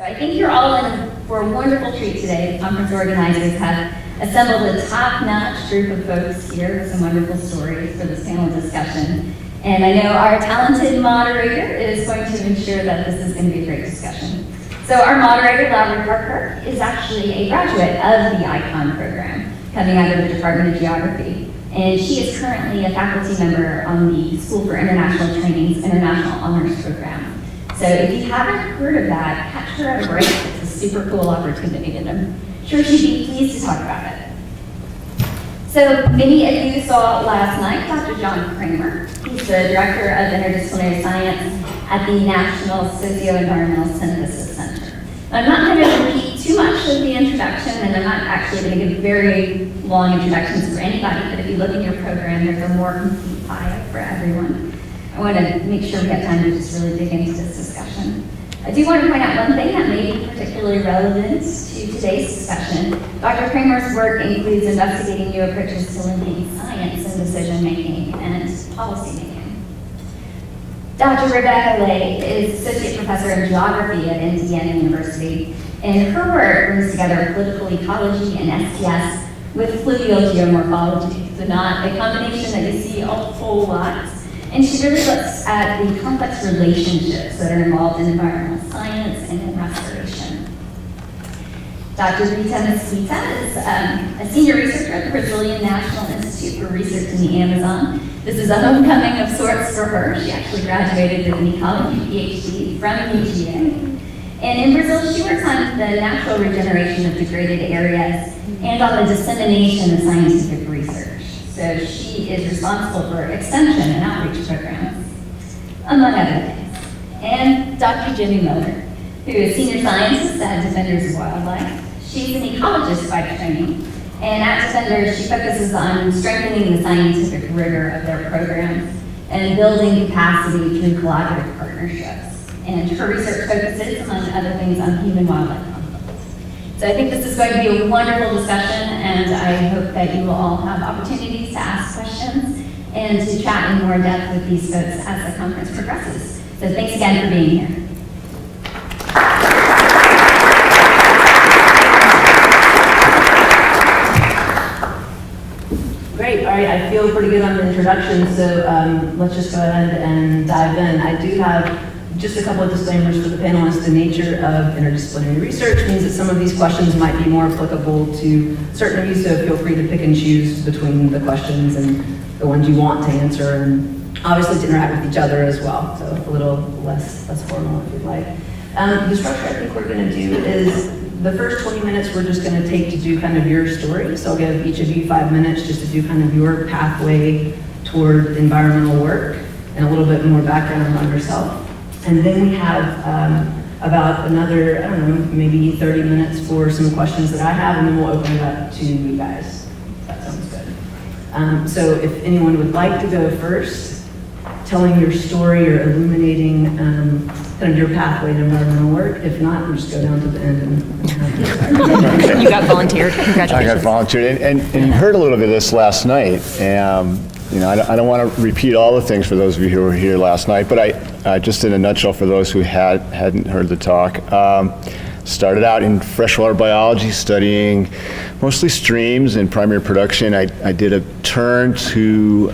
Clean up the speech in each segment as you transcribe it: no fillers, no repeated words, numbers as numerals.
So I think you're all in for a wonderful treat today. The conference organizers have assembled a top-notch group of folks here with some wonderful stories for this panel discussion. And I know our talented moderator is going to ensure that this is going to be a great discussion. So our moderator, Lave, is actually a graduate of the ICON program, coming out of the Department of Geography. And she is currently a faculty member on the School for International Training's International Honors Program. So if you haven't heard of that, catch her at a break. It's a super cool opportunity, and I'm sure she'd be pleased to talk about it. So many of you saw last night Dr. John Kramer. He's the Director of Interdisciplinary Science at the National Socio-Environmental Synthesis Center. I'm not going to repeat too much of the introduction, and I'm not actually going to give very long introductions for anybody, but if you look in your program, there's a more complete bio for everyone. I want to make sure we have time to just really dig into this discussion. I do want to point out one thing that may be particularly relevant to today's discussion. Dr. Kramer's work includes investigating new approaches to linking science and decision-making and policy-making. Dr. Rebecca Lave is Associate Professor of Geography at Indiana University, and her work brings together political ecology and STS with fluvial geomorphology, so not a combination that you see a whole lot. And she really looks at the complex relationships that are involved in environmental science and in restoration. Dr. Rita Mesquita is a senior researcher at the Brazilian National Institute for Research in the Amazon. This is a homecoming of sorts for her. She actually graduated with an ecology PhD from UGA. And in Brazil, she works on the natural regeneration of degraded areas and on the dissemination of scientific research. So she is responsible for extension and outreach programs, among other things. And Dr. Jennie, who is senior scientist at Defenders of Wildlife. She's an ecologist by training, and at Defenders, she focuses on strengthening the scientific rigor of their programs and building capacity through collaborative partnerships. And her research focuses, among other things, on human-wildlife conflicts. So I think this is going to be a wonderful discussion, and I hope that you will all have opportunities to ask questions and to chat in more depth with these folks as the conference progresses. So thanks again for being here. Great, all right, I feel pretty good on the introduction, so let's just go ahead and dive in. I do have just a couple of disclaimers for the panelists. The nature of interdisciplinary research means that some of these questions might be more applicable to certain of you, so feel free to pick and choose between the questions and the ones you want to answer, and obviously to interact with each other as well, so a little less formal if you'd like. The structure I think we're going to do is the first 20 minutes we're just going to take to do kind of your story, so I'll give each of you 5 minutes just to do kind of your pathway toward environmental work and a little bit more background on yourself. And then we have about another, I don't know, maybe 30 minutes for some questions that I have, and then we'll open it up to you guys. That sounds good. So if anyone would like to go first, telling your story or illuminating kind of your pathway to environmental work. If not, we'll just go down to the end and have you start. You got volunteered. Congratulations. I got volunteered, and you heard a little bit of this last night. You know, I don't want to repeat all the things for those of you who were here last night, but I just in a nutshell for those who hadn't heard the talk. Started out in freshwater biology, studying mostly streams and primary production. I did a turn to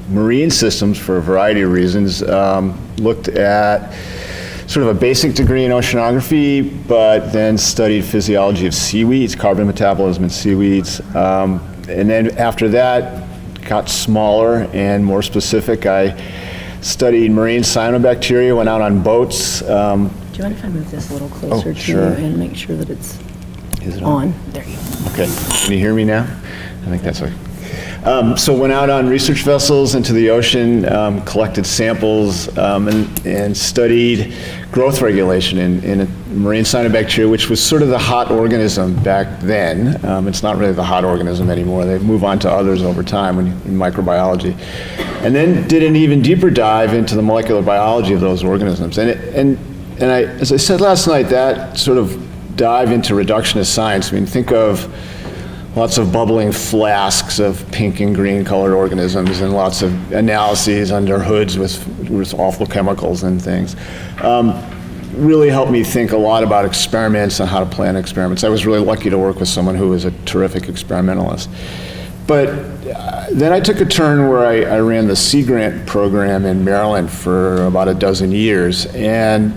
marine systems for a variety of reasons. Looked at sort of a basic degree in oceanography, but then studied physiology of seaweeds, carbon metabolism in seaweeds. And then after that, got smaller and more specific. I studied marine cyanobacteria, went out on boats. Do you mind if I move this a little closer to you and make sure that it's on? There you go. Okay, can you hear me now? I think that's okay. So went out on research vessels into the ocean, collected samples, and studied growth regulation in a marine cyanobacteria, which was sort of the hot organism back then. It's not really the hot organism anymore. They move on to others over time in microbiology. And then did an even deeper dive into the molecular biology of those organisms. And I, as I said last night, that sort of dive into reductionist science. I mean, think of lots of bubbling flasks of pink and green colored organisms and lots of analyses under hoods with awful chemicals and things. really helped me think a lot about experiments and how to plan experiments. I was really lucky to work with someone who was a terrific experimentalist. But then I took a turn where I ran the Sea Grant program in Maryland for about a dozen years, and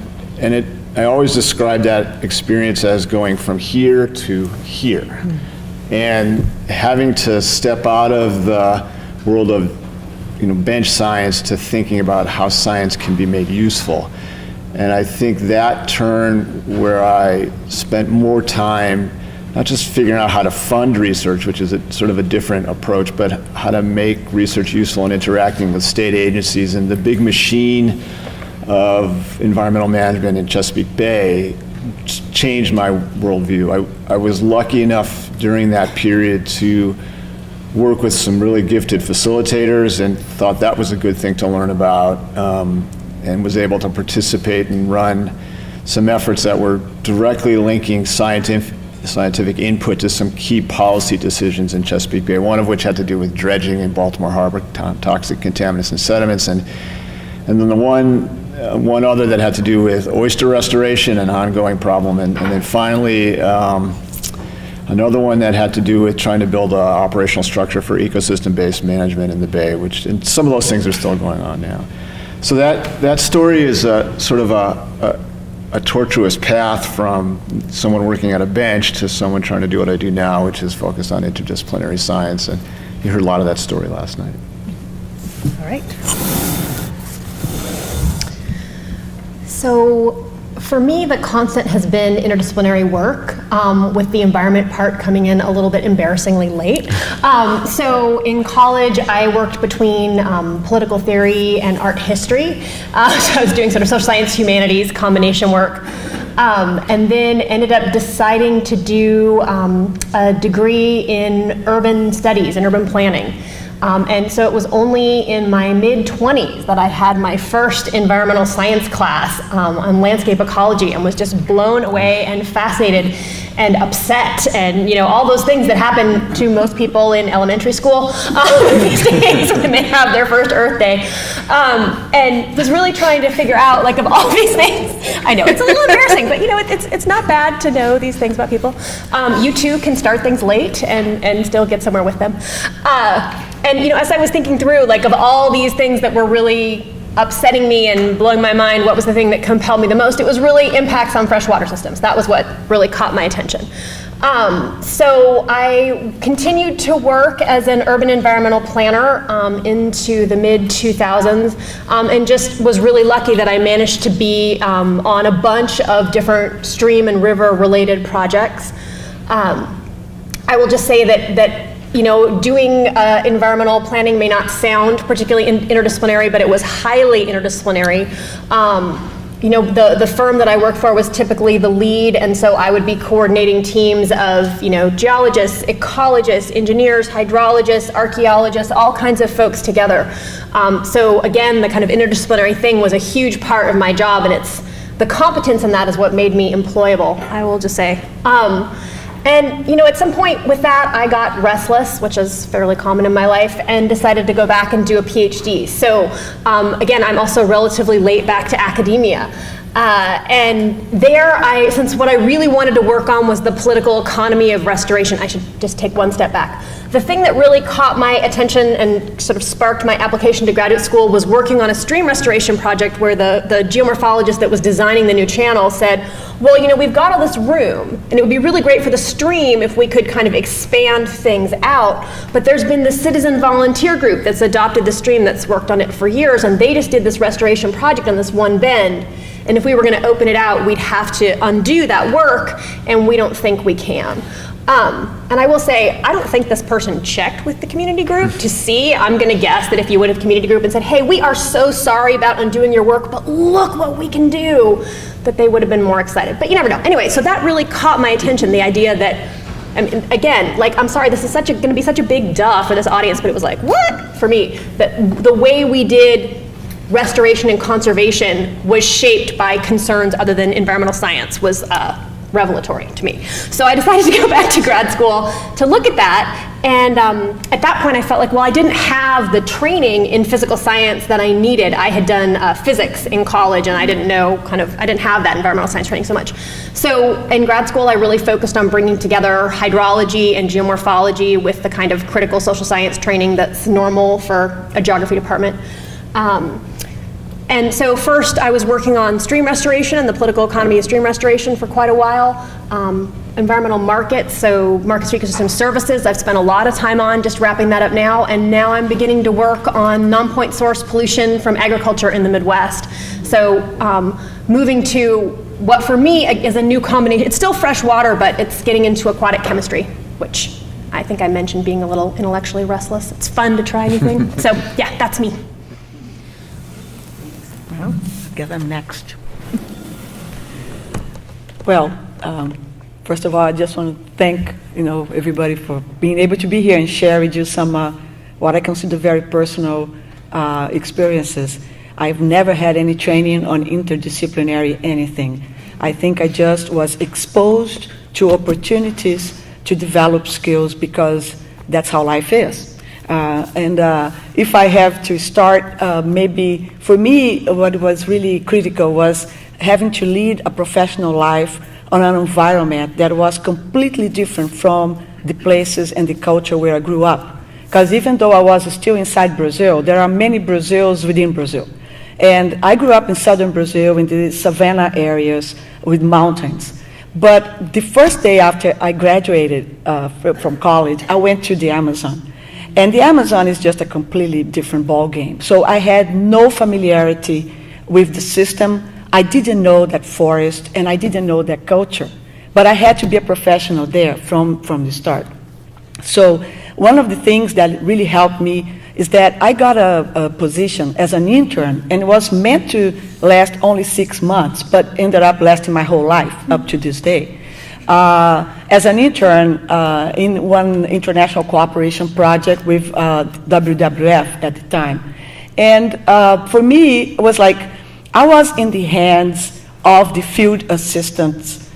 I always described that experience as going from here to here, and having to step out of the world of bench science to thinking about how science can be made useful. And I think that turn where I spent more time not just figuring out how to fund research, which is sort of a different approach, but how to make research useful and interacting with state agencies and the big machine of environmental management in Chesapeake Bay changed my worldview. I was lucky enough during that period to work with some really gifted facilitators and thought that was a good thing to learn about, and was able to participate and run some efforts that were directly linking scientific input to some key policy decisions in Chesapeake Bay, one of which had to do with dredging in Baltimore Harbor, toxic contaminants and sediments, and then the one other that had to do with oyster restoration, an ongoing problem, and then finally another one that had to do with trying to build an operational structure for ecosystem-based management in the Bay, and some of those things are still going on now. So that story is sort of a tortuous path from someone working at a bench to someone trying to do what I do now, which is focus on interdisciplinary science. And you heard a lot of that story last night. All right. So for me, the constant has been interdisciplinary work, with the environment part coming in a little bit embarrassingly late. So in college, I worked between political theory and art history. So I was doing sort of social science, humanities, combination work. And then ended up deciding to do a degree in urban studies and urban planning. And so it was only in my mid-20s that I had my first environmental science class on landscape ecology, and was just blown away and fascinated and upset, and all those things that happen to most people in elementary school these days when they have their first Earth Day. And was really trying to figure out, like, of all these things, I know it's a little embarrassing, but it's not bad to know these things about people. You too can start things late and still get somewhere with them. And as I was thinking through, like, of all these things that were really upsetting me and blowing my mind, what was the thing that compelled me the most? It was really impacts on freshwater systems. That was what really caught my attention. So I continued to work as an urban environmental planner into the mid-2000s, and just was really lucky that I managed to be on a bunch of different stream and river related projects. I will just say that doing environmental planning may not sound particularly interdisciplinary, but it was highly interdisciplinary. The firm that I worked for was typically the lead, and so I would be coordinating teams of, geologists, ecologists, engineers, hydrologists, archaeologists, all kinds of folks together. So again, the kind of interdisciplinary thing was a huge part of my job, and the competence in that is what made me employable, I will just say. And at some point with that, I got restless, which is fairly common in my life, and decided to go back and do a PhD. So again, I'm also relatively late back to academia. And there, since what I really wanted to work on was the political economy of restoration, I should just take one step back. The thing that really caught my attention and sort of sparked my application to graduate school was working on a stream restoration project where the geomorphologist that was designing the new channel said, well, we've got all this room, and it would be really great for the stream if we could kind of expand things out, but there's been this citizen volunteer group that's adopted the stream that's worked on it for years, and they just did this restoration project on this one bend. And if we were going to open it out, we'd have to undo that work, and we don't think we can. And I will say, I don't think this person checked with the community group to see. I'm going to guess that if you would have community group and said, hey, we are so sorry about undoing your work, but look what we can do, that they would have been more excited. But you never know. Anyway, so that really caught my attention, the idea that, again, like, I'm sorry, this is going to be such a big duh for this audience, but it was like, what? For me, that the way we did restoration and conservation was shaped by concerns other than environmental science was revelatory to me. So I decided to go back to grad school to look at that. And at that point, I felt like, well, I didn't have the training in physical science that I needed. I had done physics in college, and I didn't have that environmental science training so much. So in grad school, I really focused on bringing together hydrology and geomorphology with the kind of critical social science training that's normal for a geography department. And so first, I was working on stream restoration and the political economy of stream restoration for quite a while. Environmental markets, so markets for ecosystem services, I've spent a lot of time on, just wrapping that up now. And now I'm beginning to work on non-point source pollution from agriculture in the Midwest. So moving to what for me is a new combination. It's still fresh water, but it's getting into aquatic chemistry, which I think I mentioned being a little intellectually restless. It's fun to try anything. So yeah, that's me. Well, I guess I'm next. Well, first of all, I just want to thank everybody for being able to be here and share with you some what I consider very personal experiences. I've never had any training on interdisciplinary anything. I think I just was exposed to opportunities to develop skills because that's how life is. And if I have to start, maybe for me, what was really critical was having to lead a professional life on an environment that was completely different from the places and the culture where I grew up. Because even though I was still inside Brazil, there are many Brazils within Brazil. And I grew up in southern Brazil, in the savanna areas with mountains. But the first day after I graduated from college, I went to the Amazon. And the Amazon is just a completely different ballgame. So I had no familiarity with the system. I didn't know that forest, and I didn't know that culture. But I had to be a professional there from the start. So one of the things that really helped me is that I got a position as an intern, and it was meant to last only 6 months, but ended up lasting my whole life up to this day. As an intern in one international cooperation project with WWF at the time. And for me, it was like I was in the hands of the field assistants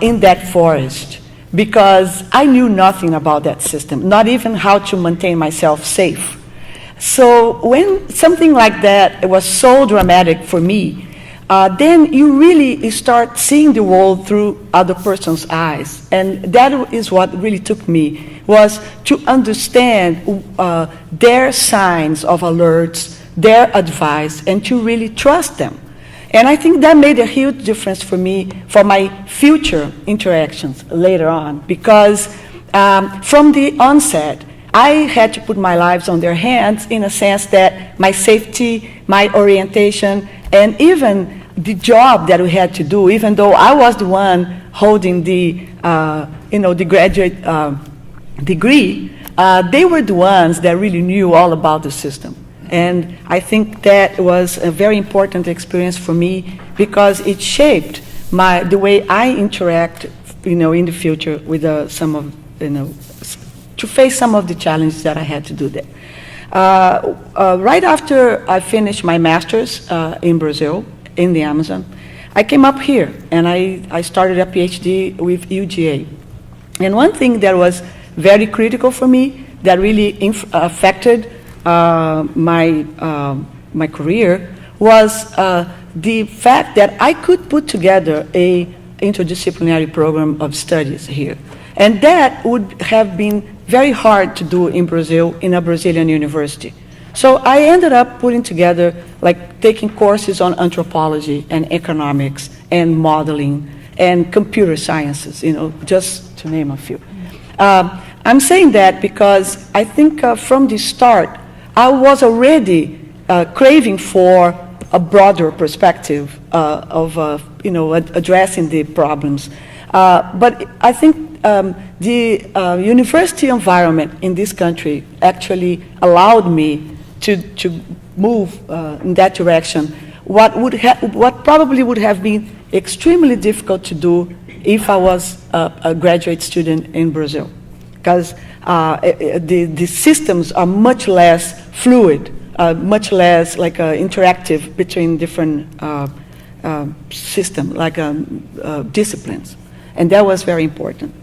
in that forest because I knew nothing about that system, not even how to maintain myself safe. So when something like that, it was so dramatic for me, then you really start seeing the world through other person's eyes. And that is what really took me, was to understand their signs of alerts, their advice, and to really trust them. And I think that made a huge difference for me for my future interactions later on, because from the onset, I had to put my lives on their hands in a sense that my safety, my orientation, and even the job that we had to do, even though I was the one holding the graduate degree, they were the ones that really knew all about the system. And I think that was a very important experience for me because it shaped the way I interact, in the future with to face some of the challenges that I had to do there. Right after I finished my master's in Brazil, in the Amazon, I came up here and I started a PhD with UGA. And one thing that was very critical for me that really affected my career was the fact that I could put together a interdisciplinary program of studies here. And that would have been very hard to do in Brazil, in a Brazilian university. So I ended up putting together, like taking courses on anthropology and economics and modeling and computer sciences, just to name a few. I'm saying that because I think from the start, I was already craving for a broader perspective of addressing the problems. But I think the university environment in this country actually allowed me to move in that direction. What probably would have been extremely difficult to do if I was a graduate student in Brazil, because the systems are much less fluid, much less like interactive between different systems, like disciplines. And that was very important.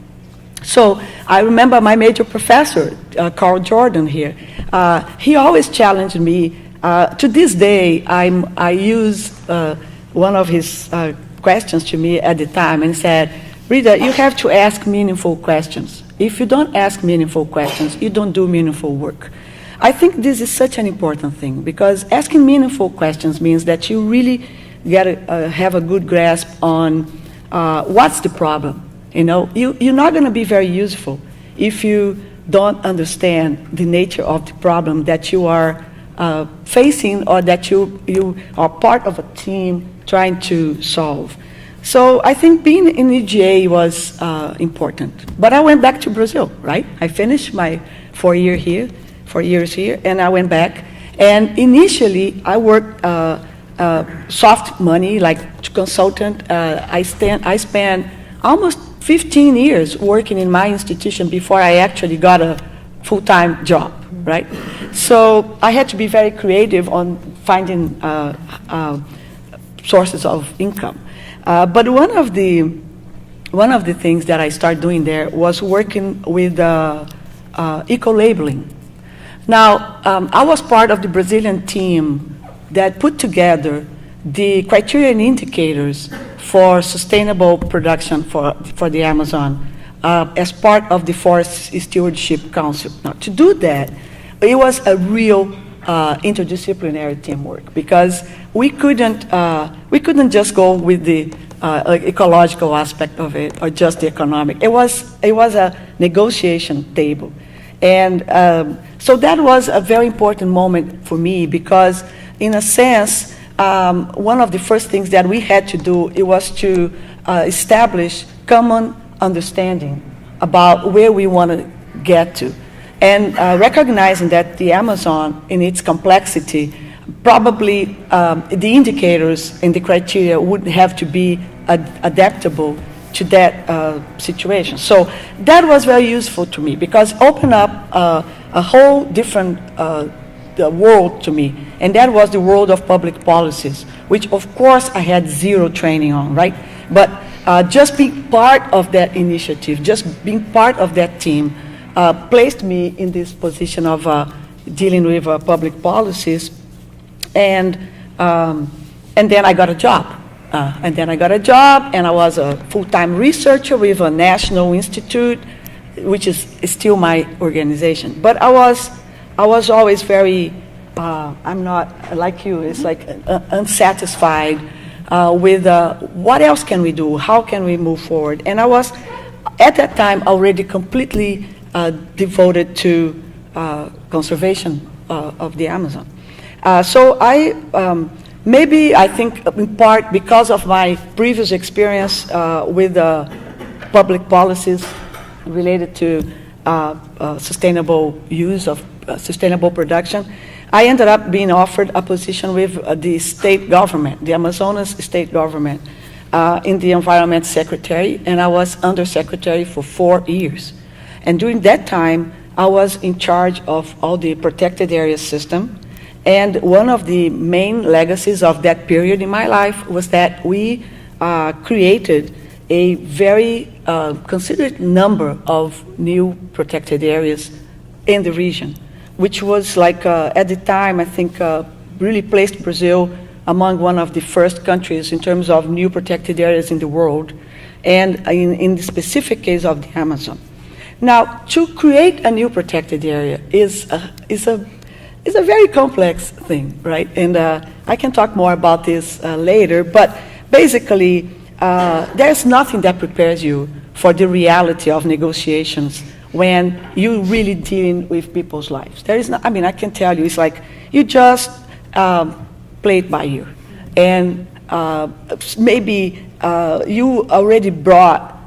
So I remember my major professor, Carl Jordan here, he always challenged me. To this day, I use one of his questions to me at the time and said, Rita, you have to ask meaningful questions. If you don't ask meaningful questions, you don't do meaningful work. I think this is such an important thing, because asking meaningful questions means that you really have a good grasp on what's the problem. You know, you're not going to be very useful if you don't understand the nature of the problem that you are facing, or that you are part of a team trying to solve. So I think being in EGA was important. But I went back to Brazil, right? I finished my 4 years here, and I went back. And initially, I worked soft money, like consultant. I spent almost 15 years working in my institution before I actually got a full-time job, right? So I had to be very creative on finding sources of income. But one of the things that I started doing there was working with eco-labeling. Now, I was part of the Brazilian team that put together the criteria and indicators for sustainable production for the Amazon as part of the Forest Stewardship Council. Now, to do that, it was a real interdisciplinary teamwork, because we couldn't just go with the ecological aspect of it or just the economic. It was a negotiation table, and so that was a very important moment for me, because in a sense, one of the first things that we had to do, it was to establish common understanding about where we want to get to. And recognizing that the Amazon, in its complexity, probably the indicators and the criteria would have to be adaptable to that situation. So that was very useful to me, because it opened up a whole different world to me. And that was the world of public policies, which of course I had zero training on, right? But just being part of that initiative, just being part of that team, placed me in this position of dealing with public policies, and then I got a job. And I was a full-time researcher with a national institute, which is still my organization. But I was always very, I'm not like you, it's like unsatisfied with what else can we do? How can we move forward? And I was, at that time, already completely devoted to conservation of the Amazon. So maybe I think in part because of my previous experience with public policies related to sustainable use of sustainable production, I ended up being offered a position with the state government, the Amazonas state government, in the environment secretary, and I was undersecretary for 4 years. And during that time, I was in charge of all the protected area system. And one of the main legacies of that period in my life was that we created a very considerate number of new protected areas in the region, which was like, at the time, I think, really placed Brazil among one of the first countries in terms of new protected areas in the world, and in the specific case of the Amazon. Now, to create a new protected area is a very complex thing, right? And I can talk more about this later, but basically, there's nothing that prepares you for the reality of negotiations when you're really dealing with people's lives. There is not, I mean, I can tell you, it's like you just play it by ear. And maybe you already brought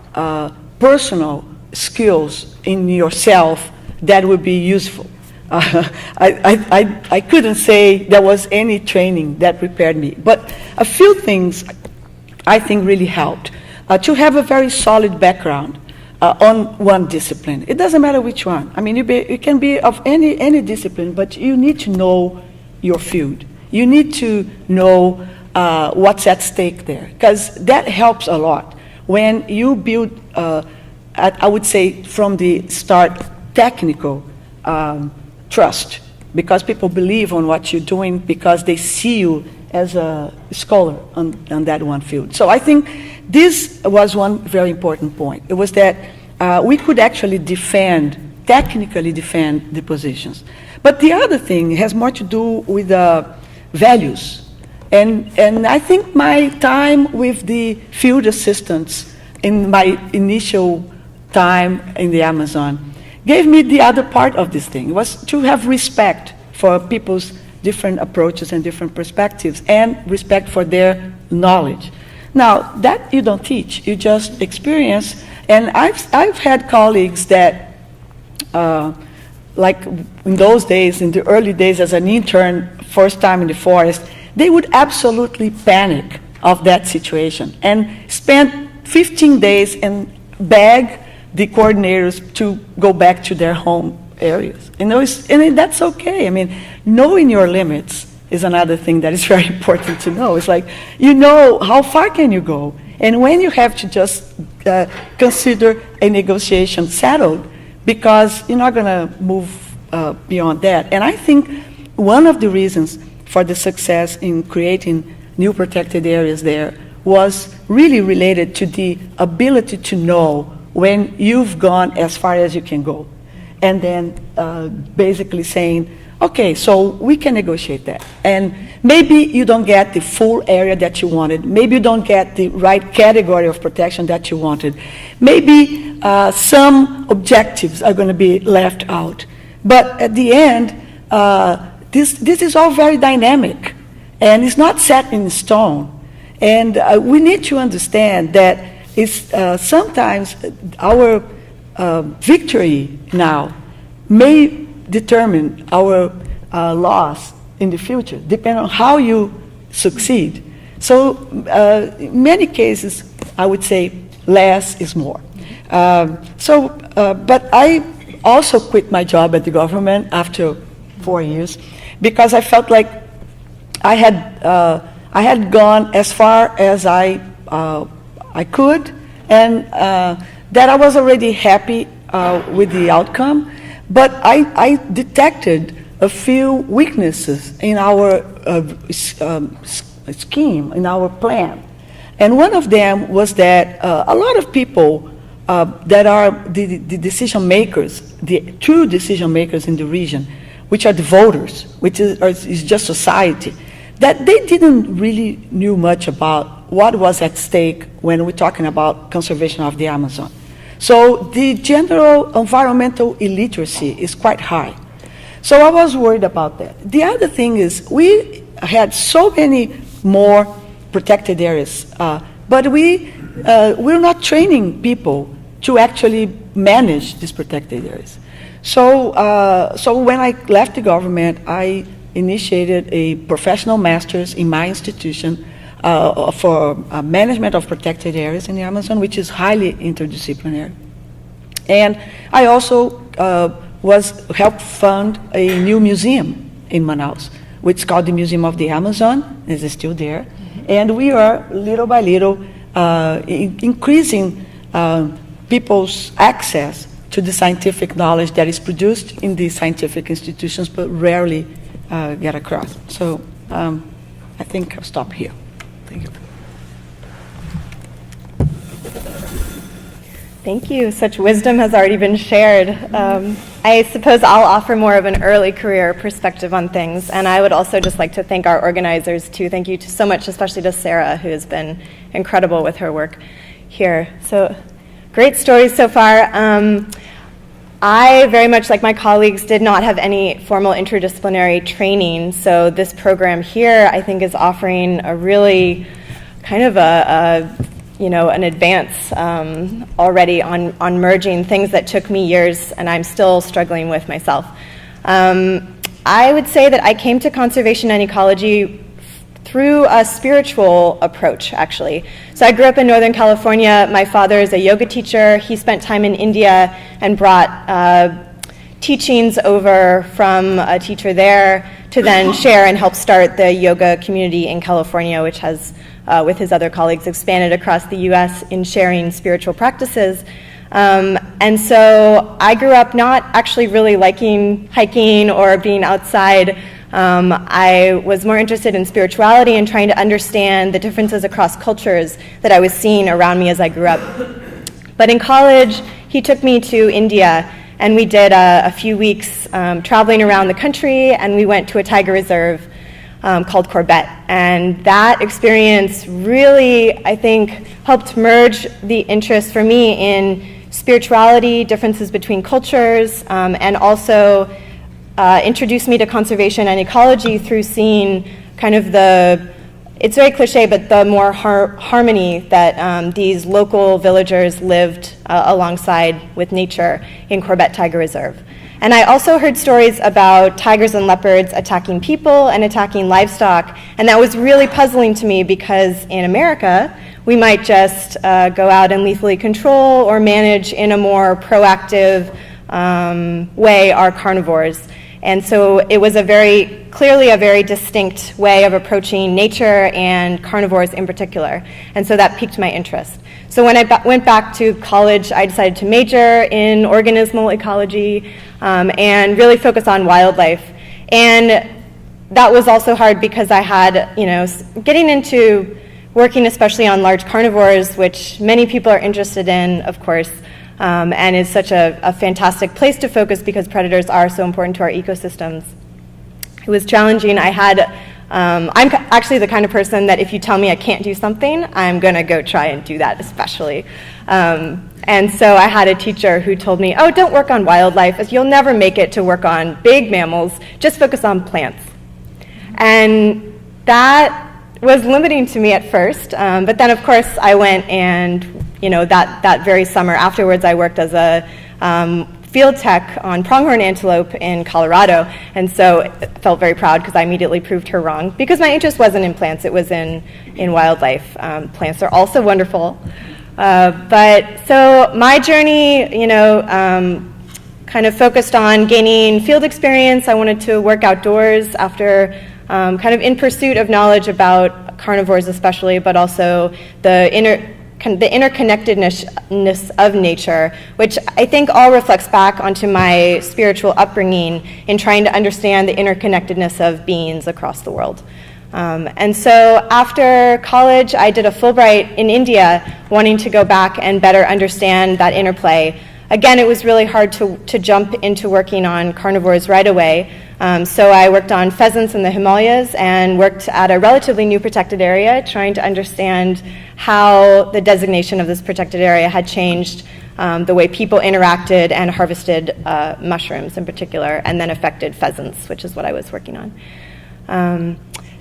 personal skills in yourself that would be useful. I couldn't say there was any training that prepared me, but a few things I think really helped. To have a very solid background on one discipline. It doesn't matter which one. I mean, you can be of any discipline, but you need to know your field. You need to know what's at stake there, because that helps a lot when you build, I would say from the start, technical trust, because people believe on what you're doing because they see you as a scholar on that one field. So I think this was one very important point. It was that we could actually technically defend the positions. But the other thing has more to do with values. And I think my time with the field assistants in my initial time in the Amazon gave me the other part of this thing. It was to have respect for people's different approaches and different perspectives, and respect for their knowledge. Now, that you don't teach, you just experience. And I've had colleagues that, like in those days, in the early days as an intern, first time in the forest, they would absolutely panic of that situation and spend 15 days and beg the coordinators to go back to their home areas. And that's okay. I mean, knowing your limits is another thing that is very important to know. It's like, you know, how far can you go? And when you have to just consider a negotiation settled, because you're not going to move beyond that. And I think one of the reasons for the success in creating new protected areas there was really related to the ability to know when you've gone as far as you can go. And then basically saying, okay, so we can negotiate that. And maybe you don't get the full area that you wanted. Maybe you don't get the right category of protection that you wanted. Maybe some objectives are going to be left out. But at the end, this is all very dynamic, and it's not set in stone. And we need to understand that it's, sometimes our victory now may determine our loss in the future, depending on how you succeed. So in many cases, I would say less is more. But I also quit my job at the government after 4 years, because I felt like I had gone as far as I could, and that I was already happy with the outcome. But I detected a few weaknesses in our scheme, in our plan. And one of them was that a lot of people that are the decision makers, the true decision makers in the region, which are the voters, which is just society, that they didn't really knew much about what was at stake when we're talking about conservation of the Amazon. So the general environmental illiteracy is quite high. So I was worried about that. The other thing is we had so many more protected areas, but we're not training people to actually manage these protected areas. So when I left the government, I initiated a professional master's in my institution for management of protected areas in the Amazon, which is highly interdisciplinary. And I also helped fund a new museum in Manaus, which is called the Museum of the Amazon. It is still there. And we are, little by little, increasing people's access to the scientific knowledge that is produced in these scientific institutions, but rarely get across. So I think I'll stop here. Thank you. Thank you. Such wisdom has already been shared. I suppose I'll offer more of an early career perspective on things, and I would also just like to thank our organizers too. Thank you so much, especially to Sarah, who has been incredible with her work here. So great stories so far. I, very much like my colleagues, did not have any formal interdisciplinary training, so this program here, I think, is offering a really kind of an advance already on merging things that took me years and I'm still struggling with myself. I would say that I came to conservation and ecology through a spiritual approach, actually. So I grew up in Northern California. My father is a yoga teacher. He spent time in India and brought teachings over from a teacher there to then share and help start the yoga community in California, which has with his other colleagues, expanded across the US in sharing spiritual practices. And so I grew up not actually really liking hiking or being outside. I was more interested in spirituality and trying to understand the differences across cultures that I was seeing around me as I grew up. But in college, he took me to India, and we did a few weeks traveling around the country, and we went to a tiger reserve called Corbett. And that experience really, I think, helped merge the interest for me in spirituality, differences between cultures, and also introduced me to conservation and ecology through seeing kind of it's very cliche, but the more harmony that these local villagers lived alongside with nature in Corbett Tiger Reserve. And I also heard stories about tigers and leopards attacking people and attacking livestock, and that was really puzzling to me because in America, we might just go out and lethally control or manage in a more proactive way our carnivores. And so it was clearly a very distinct way of approaching nature and carnivores in particular. And so that piqued my interest. So when I went back to college, I decided to major in organismal ecology and really focus on wildlife. And that was also hard because I had, getting into working especially on large carnivores, which many people are interested in, of course, and is such a fantastic place to focus because predators are so important to our ecosystems. It was challenging. I'm actually the kind of person that if you tell me I can't do something, I'm going to go try and do that especially. And so I had a teacher who told me, oh, don't work on wildlife, as you'll never make it to work on big mammals, just focus on plants. And that was limiting to me at first, but then of course I went and that very summer afterwards I worked as a field tech on pronghorn antelope in Colorado, and so I felt very proud because I immediately proved her wrong because my interest wasn't in plants, it was in wildlife. Plants are also wonderful, but so my journey kind of focused on gaining field experience. I wanted to work outdoors after kind of in pursuit of knowledge about carnivores especially, but also the interconnectedness of nature, which I think all reflects back onto my spiritual upbringing in trying to understand the interconnectedness of beings across the world. And so after college, I did a Fulbright in India, wanting to go back and better understand that interplay. Again, it was really hard to jump into working on carnivores right away. So I worked on pheasants in the Himalayas and worked at a relatively new protected area, trying to understand how the designation of this protected area had changed the way people interacted and harvested mushrooms in particular, and then affected pheasants, which is what I was working on.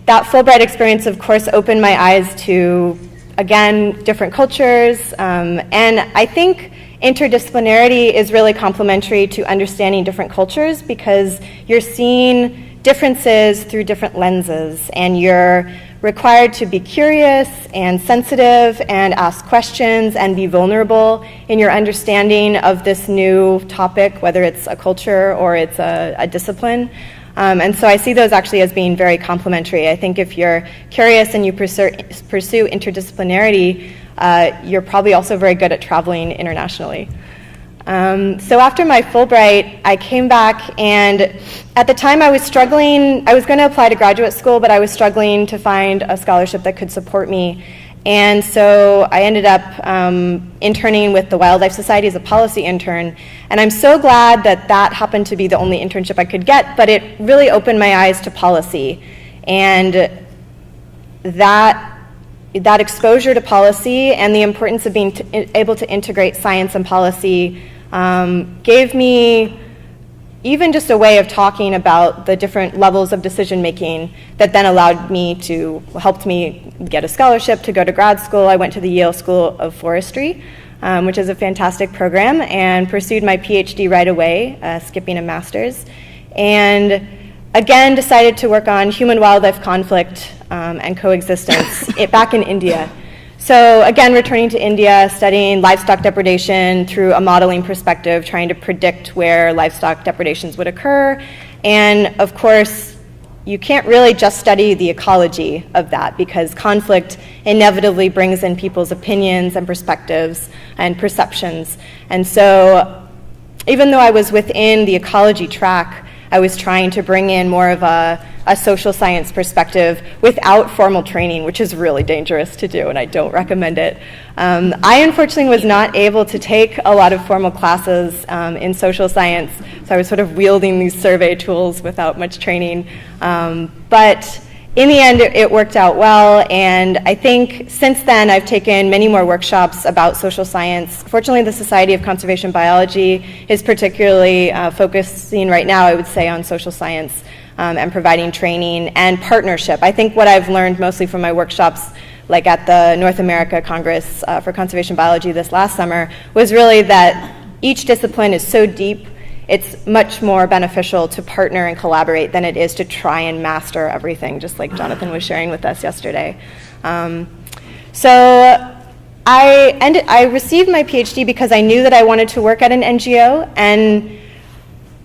That Fulbright experience, of course, opened my eyes to, again, different cultures, and I think interdisciplinarity is really complementary to understanding different cultures because you're seeing differences through different lenses, and you're required to be curious and sensitive and ask questions and be vulnerable in your understanding of this new topic, whether it's a culture or it's a discipline. And so I see those actually as being very complementary. I think if you're curious and you pursue interdisciplinarity, you're probably also very good at traveling internationally. So after my Fulbright, I came back, and at the time I was struggling. I was going to apply to graduate school, but I was struggling to find a scholarship that could support me. And so I ended up interning with the Wildlife Society as a policy intern. And I'm so glad that that happened to be the only internship I could get, but it really opened my eyes to policy. And that exposure to policy and the importance of being able to integrate science and policy gave me even just a way of talking about the different levels of decision making that then helped me get a scholarship to go to grad school. I went to the Yale School of Forestry, which is a fantastic program, and pursued my PhD right away, skipping a master's. And again, decided to work on human-wildlife conflict and coexistence back in India. So again, returning to India, studying livestock depredation through a modeling perspective, trying to predict where livestock depredations would occur. And of course, you can't really just study the ecology of that because conflict inevitably brings in people's opinions and perspectives and perceptions. And so even though I was within the ecology track, I was trying to bring in more of a social science perspective without formal training, which is really dangerous to do, and I don't recommend it. I unfortunately was not able to take a lot of formal classes in social science, so I was sort of wielding these survey tools without much training. But in the end, it worked out well, and I think since then I've taken many more workshops about social science. Fortunately, the Society of Conservation Biology is particularly focusing right now, I would say, on social science and providing training and partnership. I think what I've learned mostly from my workshops, like at the North America Congress for Conservation Biology this last summer, was really that each discipline is so deep, it's much more beneficial to partner and collaborate than it is to try and master everything, just like Jonathan was sharing with us yesterday. So I received my PhD because I knew that I wanted to work at an NGO, and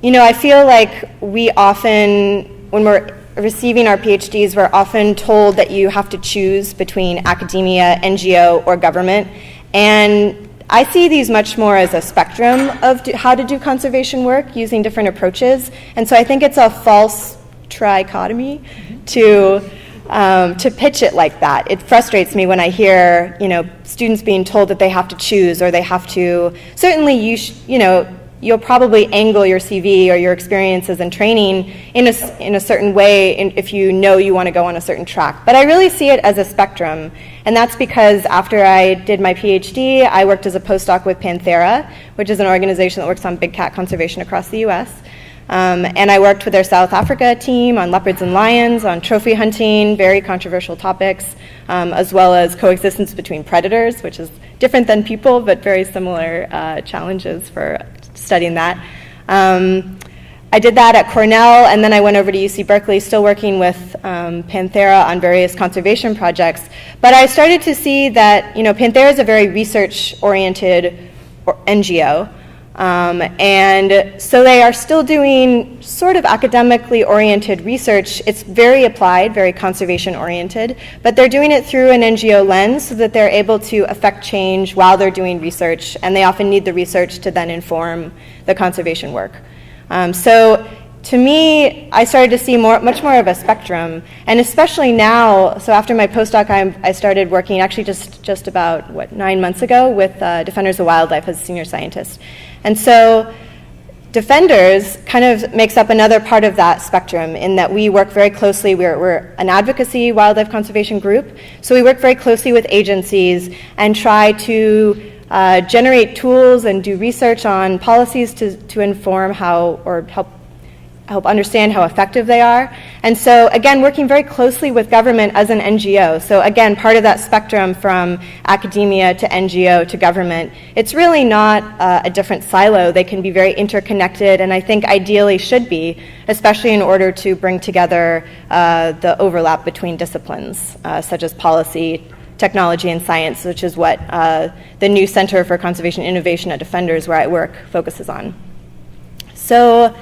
I feel like we often, when we're receiving our PhDs, we're often told that you have to choose between academia, NGO, or government, and I see these much more as a spectrum of how to do conservation work using different approaches, and so I think it's a false trichotomy to pitch it like that. It frustrates me when I hear students being told that they have to choose or they have to. Certainly, you'll probably angle your CV or your experiences and training in a certain way if you know you want to go on a certain track. But I really see it as a spectrum, and that's because after I did my PhD, I worked as a postdoc with Panthera, which is an organization that works on big cat conservation across the US. And I worked with their South Africa team on leopards and lions, on trophy hunting, very controversial topics, as well as coexistence between predators, which is different than people, but very similar challenges for studying that. I did that at Cornell, and then I went over to UC Berkeley, still working with Panthera on various conservation projects. But I started to see that Panthera is a very research-oriented NGO, and so they are still doing sort of academically oriented research. It's very applied, very conservation oriented, but they're doing it through an NGO lens so that they're able to affect change while they're doing research, and they often need the research to then inform the conservation work. So to me, I started to see much more of a spectrum, and especially now, so after my postdoc, I started working actually just about, 9 months ago with Defenders of Wildlife as a senior scientist. And so Defenders kind of makes up another part of that spectrum in that we work very closely, we're an advocacy wildlife conservation group, so we work very closely with agencies and try to generate tools and do research on policies to inform how, or help understand how effective they are. And so again, working very closely with government as an NGO. So again, part of that spectrum from academia to NGO to government, it's really not a different silo. They can be very interconnected, and I think ideally should be, especially in order to bring together the overlap between disciplines, such as policy, technology, and science, which is what the new Center for Conservation Innovation at Defenders, where I work, focuses on. So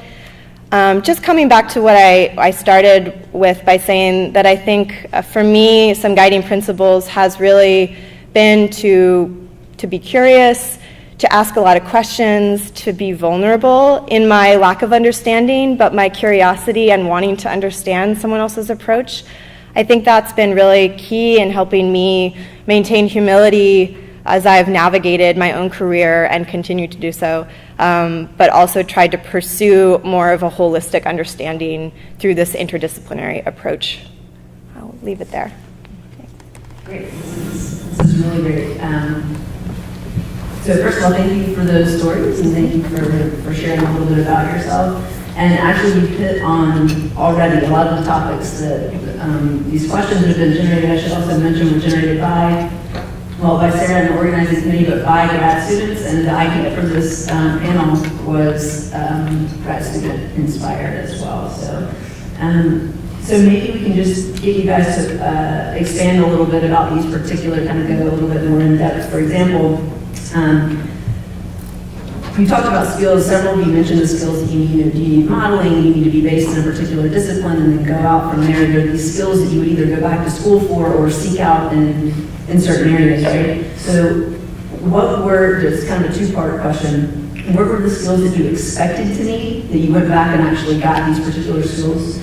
just coming back to what I started with by saying that I think for me some guiding principles has really been to be curious, to ask a lot of questions, to be vulnerable in my lack of understanding, but my curiosity and wanting to understand someone else's approach. I think that's been really key in helping me maintain humility as I've navigated my own career and continue to do so, but also tried to pursue more of a holistic understanding through this interdisciplinary approach. I'll leave it there. Okay. Great. This is really great. So first of all, thank you for those stories, and thank you for sharing a little bit about yourself. And actually, you hit on already a lot of the topics that these questions that have been generated. I should also mention were generated by Sarah and the organizing committee, but by grad students, and the idea for this panel was grad student inspired as well. So maybe we can just get you guys to expand a little bit about these particular, kind of go a little bit more in depth. For example, You talked about skills, several of you mentioned the skills that you need. Do you need modeling, you need to be based in a particular discipline, and then go out from there. There are these skills that you would either go back to school for or seek out in certain areas, right? So what were, just kind of a two-part question, what were the skills that you expected to need, that you went back and actually got these particular skills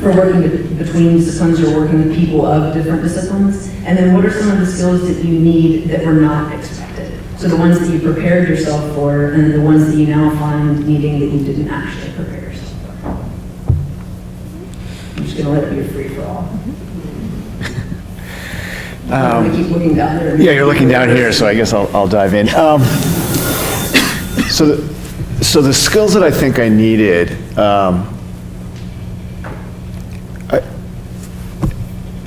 for working between disciplines or working with people of different disciplines? And then what are some of the skills that you need that were not expected? So the ones that you prepared yourself for, and the ones that you now find needing that you didn't actually prepare yourself for. I'm just going to let it be a free-for-all. I'm going to keep looking down there. Yeah, you're looking down here, so I guess I'll dive in. So the skills that I think I needed,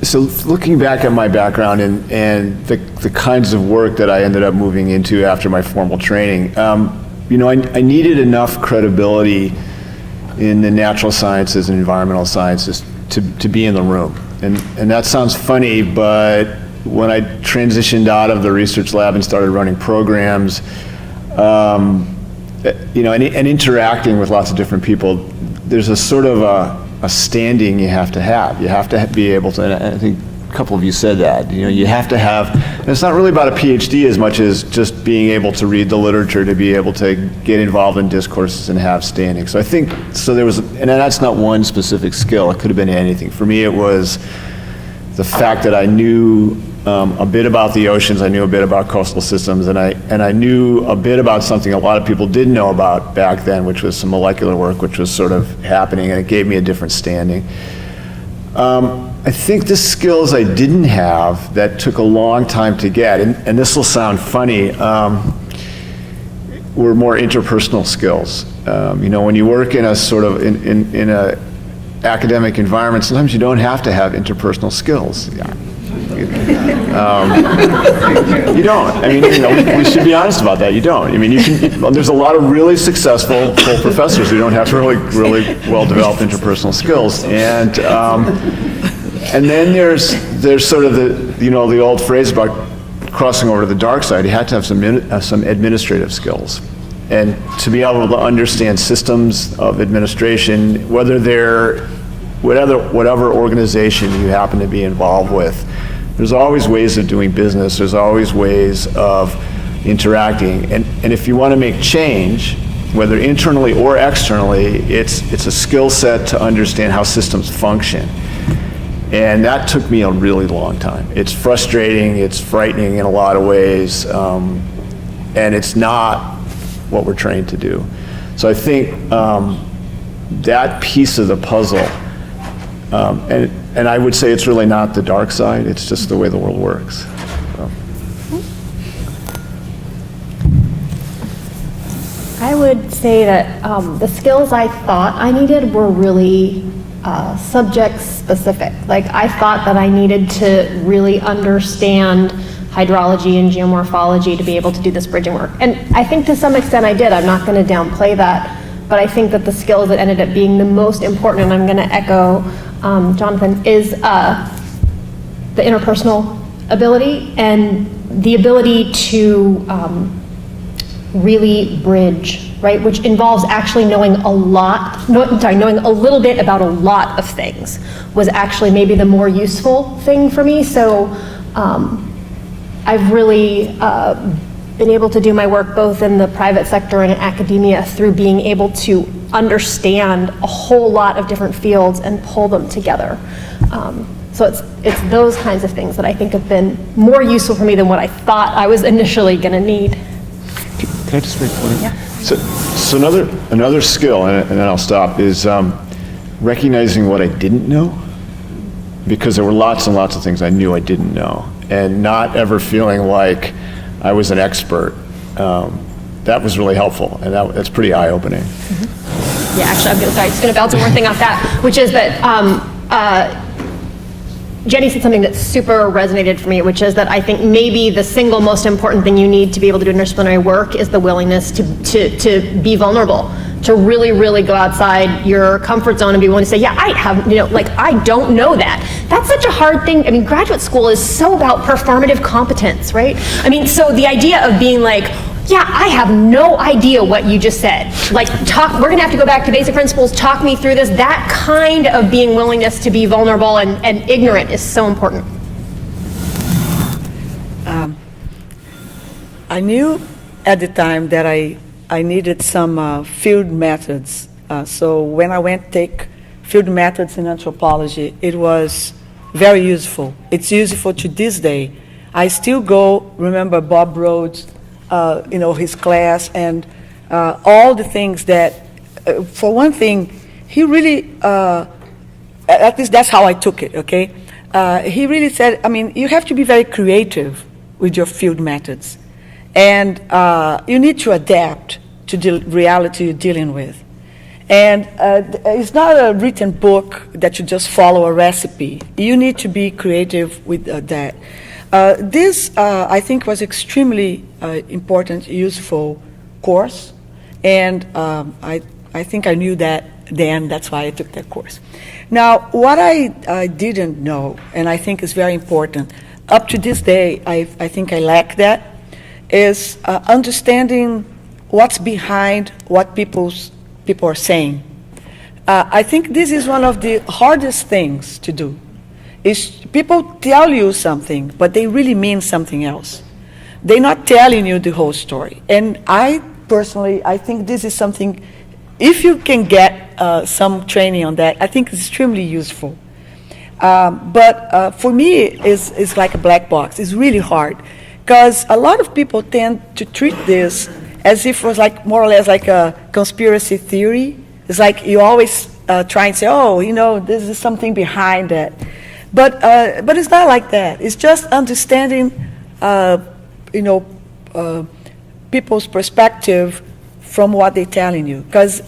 so looking back at my background and the kinds of work that I ended up moving into after my formal training, you know, I needed enough credibility in the natural sciences and environmental sciences to be in the room. And that sounds funny, but when I transitioned out of the research lab and started running programs, you know, and interacting with lots of different people, there's a sort of a standing you have to have. You have to be able to, and I think a couple of you said that, you know, you have to have, and it's not really about a PhD as much as just being able to read the literature, to be able to get involved in discourses and have standing. So I think, so there was, and that's not one specific skill, it could have been anything. For me, it was the fact that I knew a bit about the oceans, I knew a bit about coastal systems, and I knew a bit about something a lot of people didn't know about back then, which was some molecular work, which was sort of happening, and it gave me a different standing. I think the skills I didn't have that took a long time to get, and this will sound funny, were more interpersonal skills. You know, when you work in a sort of, in a academic environment, sometimes you don't have to have interpersonal skills. Yeah. You don't. I mean, you know, we should be honest about that. You don't. I mean, you can. There's a lot of really successful full professors who don't have really well-developed interpersonal skills, and then there's sort of the, you know, the old phrase about crossing over to the dark side. You have to have some administrative skills, and to be able to understand systems of administration, whether they're whatever organization you happen to be involved with. There's always ways of doing business, there's always ways of interacting, and if you want to make change, whether internally or externally, it's a skill set to understand how systems function. And that took me a really long time. It's frustrating, it's frightening in a lot of ways, and it's not what we're trained to do. So I think that piece of the puzzle, and I would say it's really not the dark side, it's just the way the world works. So. I would say that the skills I thought I needed were really subject specific. Like, I thought that I needed to really understand hydrology and geomorphology to be able to do this bridging work. And I think to some extent I did. I'm not going to downplay that. But I think that the skills that ended up being the most important, and I'm going to echo Jonathan, is the interpersonal ability and the ability to really bridge, right? Which involves actually knowing a little bit about a lot of things was actually maybe the more useful thing for me. So I've really been able to do my work both in the private sector and in academia through being able to understand a whole lot of different fields and pull them together. So it's those kinds of things that I think have been more useful for me than what I thought I was initially going to need. Can I just make one? Yeah. So another skill, and then I'll stop, is recognizing what I didn't know, because there were lots and lots of things I knew I didn't know, and not ever feeling like I was an expert. That was really helpful, and that's pretty eye-opening. Mm-hmm. Yeah, actually, I'm just going to bounce one more thing off that, which is that Jennie said something that super resonated for me, which is that I think maybe the single most important thing you need to be able to do interdisciplinary work is the willingness to be vulnerable, to really, really go outside your comfort zone and be willing to say, yeah, I have, like, I don't know that. That's such a hard thing. I mean, graduate school is so about performative competence, right? I mean, so the idea of being like, Yeah, I have no idea what you just said. Like, we're gonna have to go back to basic principles, talk me through this. That kind of being willingness to be vulnerable and ignorant is so important. I knew at the time that I needed some field methods. So when I went to take field methods in anthropology, it was very useful. It's useful to this day. I still go, remember Bob Rhodes, his class, and all the things that, for one thing, he really, at least that's how I took it, okay? He really said, you have to be very creative with your field methods. And you need to adapt to the reality you're dealing with. And it's not a written book that you just follow a recipe. You need to be creative with that. This, I think, was extremely important, useful course. And I think I knew that then. That's why I took that course. Now, what I didn't know, and I think is very important, up to this day, I think I lack that, is understanding what's behind what people are saying. I think this is one of the hardest things to do. Is people tell you something, but they really mean something else. They're not telling you the whole story. And I personally, I think this is something, if you can get some training on that, I think it's extremely useful. But for me, it's like a black box. It's really hard. Because a lot of people tend to treat this as if it was like more or less like a conspiracy theory. It's like you always try and say, this is something behind it. But it's not like that. It's just understanding, people's perspective from what they're telling you. Because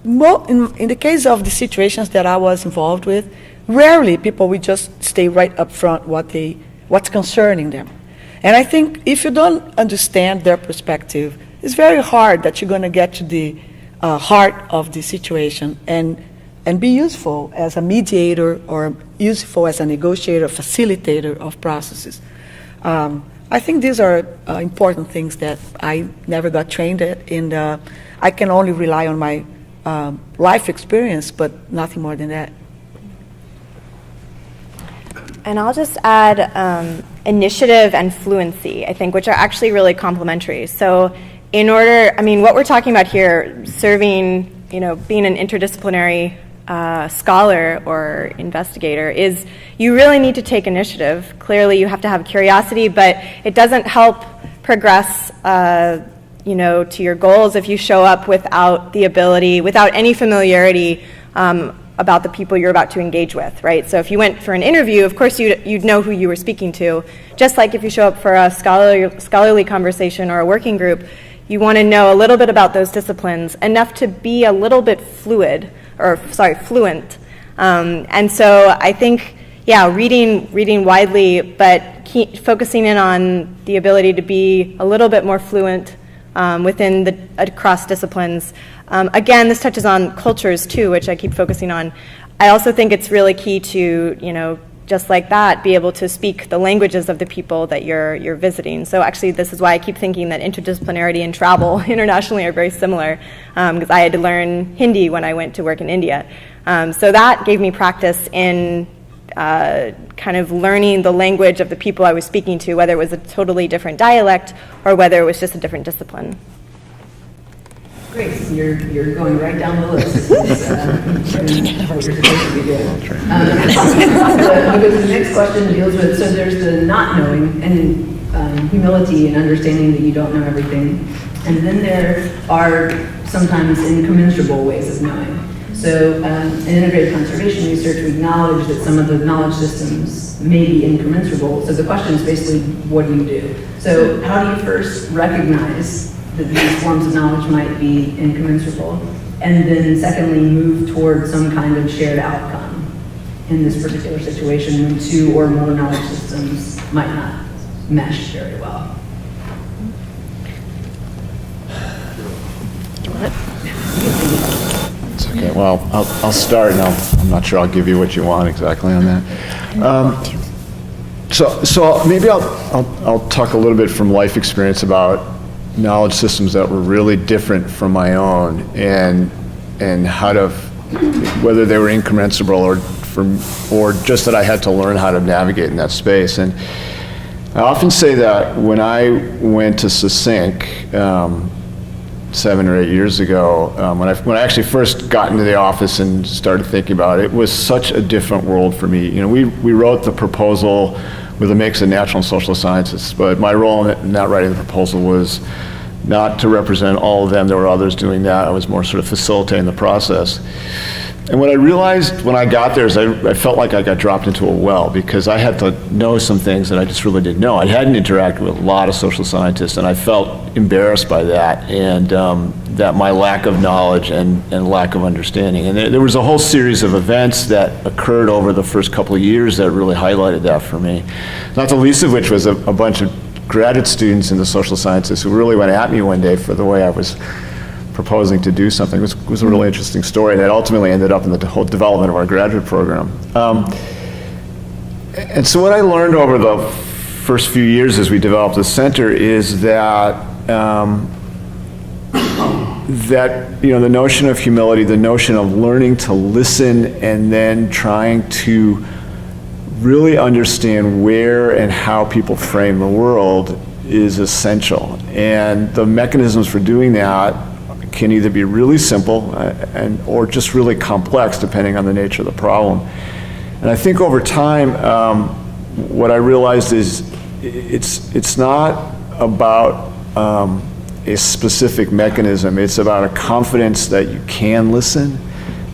in the case of the situations that I was involved with, rarely people will just stay right up front what's concerning them. And I think if you don't understand their perspective, it's very hard that you're going to get to the heart of the situation and be useful as a mediator or useful as a negotiator, facilitator of processes. I think these are important things that I never got trained at, and I can only rely on my life experience, but nothing more than that. And I'll just add initiative and fluency, I think, which are actually really complementary. So what we're talking about here, serving, being an interdisciplinary scholar or investigator, is you really need to take initiative. Clearly, you have to have curiosity, but it doesn't help progress, to your goals if you show up without the ability, without any familiarity about the people you're about to engage with, right? So if you went for an interview, of course you'd know who you were speaking to. Just like if you show up for a scholarly conversation or a working group, you want to know a little bit about those disciplines, enough to be a little bit fluent. And so I think, reading widely, but focusing in on the ability to be a little bit more fluent across disciplines. Again, this touches on cultures too, which I keep focusing on. I also think it's really key to, just like that, be able to speak the languages of the people that you're visiting. So actually, this is why I keep thinking that interdisciplinarity and travel internationally are very similar, because I had to learn Hindi when I went to work in India. So that gave me practice in kind of learning the language of the people I was speaking to, whether it was a totally different dialect or whether it was just a different discipline. Great, you're going right down the list. What you're supposed to be doing. Because the next question deals with, so there's the not knowing and humility and understanding that you don't know everything. And then there are sometimes incommensurable ways of knowing. So in integrative conservation research, we acknowledge that some of the knowledge systems may be incommensurable. So the question is basically, what do you do? So how do you first recognize that these forms of knowledge might be incommensurable? And then secondly, move toward some kind of shared outcome in this particular situation when two or more knowledge systems might not mesh very well. It's okay. Well, I'll start, and I'm not sure I'll give you what you want exactly on that. So maybe I'll talk a little bit from life experience about knowledge systems that were really different from my own, and how to, whether they were incommensurable or just that I had to learn how to navigate in that space. And I often say that when I went to Succinct 7 or 8 years ago, when I actually first got into the office and started thinking about it, it was such a different world for me. You know, we wrote the proposal with a mix of natural and social sciences, but my role in that writing the proposal was not to represent all of them. There were others doing that. I was more sort of facilitating the process. And what I realized when I got there is I felt like I got dropped into a well, because I had to know some things that I just really didn't know. I hadn't interacted with a lot of social scientists, and I felt embarrassed by that, and that my lack of knowledge and lack of understanding. And there was a whole series of events that occurred over the first couple of years that really highlighted that for me. Not the least of which was a bunch of graduate students in the social sciences who really went at me one day for the way I was proposing to do something. It was a really interesting story that ultimately ended up in the whole development of our graduate program. And so what I learned over the first few years as we developed the center is that the notion of humility, the notion of learning to listen and then trying to really understand where and how people frame the world is essential. And the mechanisms for doing that can either be really simple or just really complex, depending on the nature of the problem. And I think over time, what I realized is it's not about a specific mechanism. It's about a confidence that you can listen,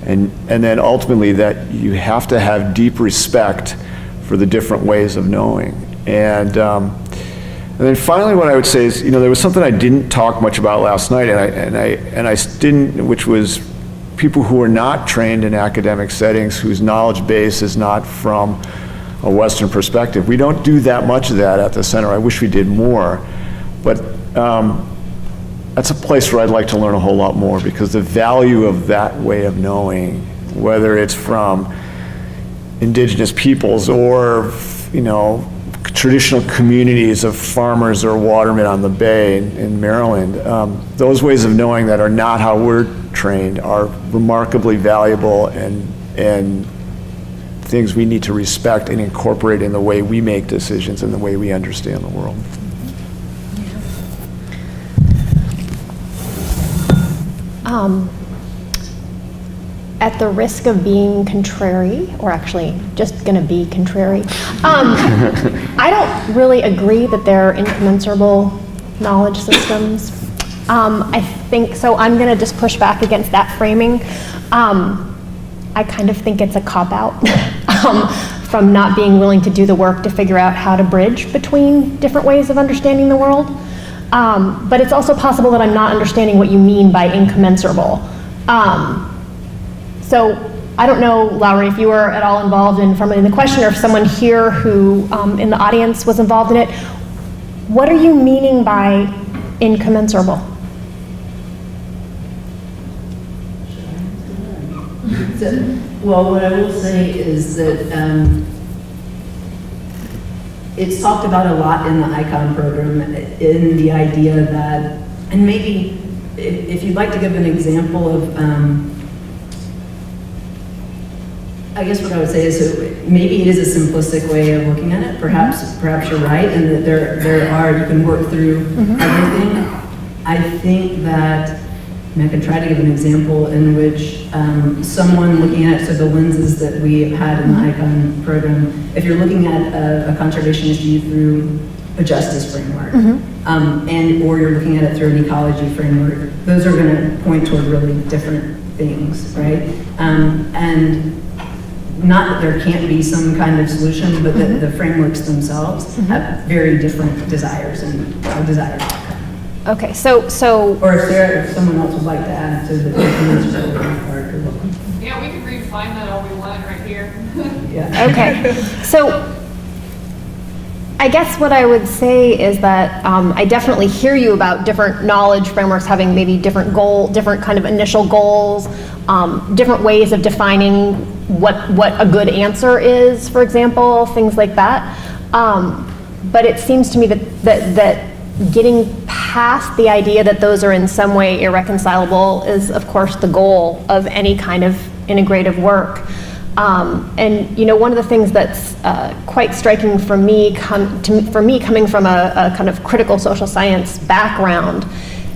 and then ultimately that you have to have deep respect for the different ways of knowing. And then finally, what I would say is, there was something I didn't talk much about last night, and I didn't, which was people who are not trained in academic settings, whose knowledge base is not from a Western perspective. We don't do that much of that at the center. I wish we did more, but that's a place where I'd like to learn a whole lot more, because the value of that way of knowing, whether it's from indigenous peoples or, traditional communities of farmers or watermen on the bay in Maryland, those ways of knowing that are not how we're trained are remarkably valuable and things we need to respect and incorporate in the way we make decisions and the way we understand the world. At the risk of being contrary, or actually just going to be contrary, I don't really agree that they're incommensurable knowledge systems. I think, so I'm going to just push back against that framing. I kind of think it's a cop-out from not being willing to do the work to figure out how to bridge between different ways of understanding the world. But it's also possible that I'm not understanding what you mean by incommensurable. So I don't know, Lowry, if you were at all involved in formulating the question, or if someone here who in the audience was involved in it. What are you meaning by incommensurable? Well, what I will say is that it's talked about a lot in the ICON program, in the idea that, and maybe if you'd like to give an example of, I guess what I would say is maybe it is a simplistic way of looking at it. Perhaps you're right, and that there are, you can work through everything. I think that, and I can try to give an example in which someone looking at it through the lenses that we have had in the ICON program, if you're looking at a conservation issue through a justice framework, or you're looking at it through an ecology framework, those are going to point toward really different things, right? And not that there can't be some kind of solution, but that the frameworks themselves have very different desires and desired outcome. Okay, so Or if someone else would like to add to the part, you're welcome. Yeah, we can redefine that all we want right here. Yeah. okay, so I guess what I would say is that I definitely hear you about different knowledge frameworks having maybe different kind of initial goals, different ways of defining what a good answer is, for example, things like that. But it seems to me that getting past past the idea that those are in some way irreconcilable is, of course, the goal of any kind of integrative work. And one of the things that's quite striking for me, coming from a kind of critical social science background,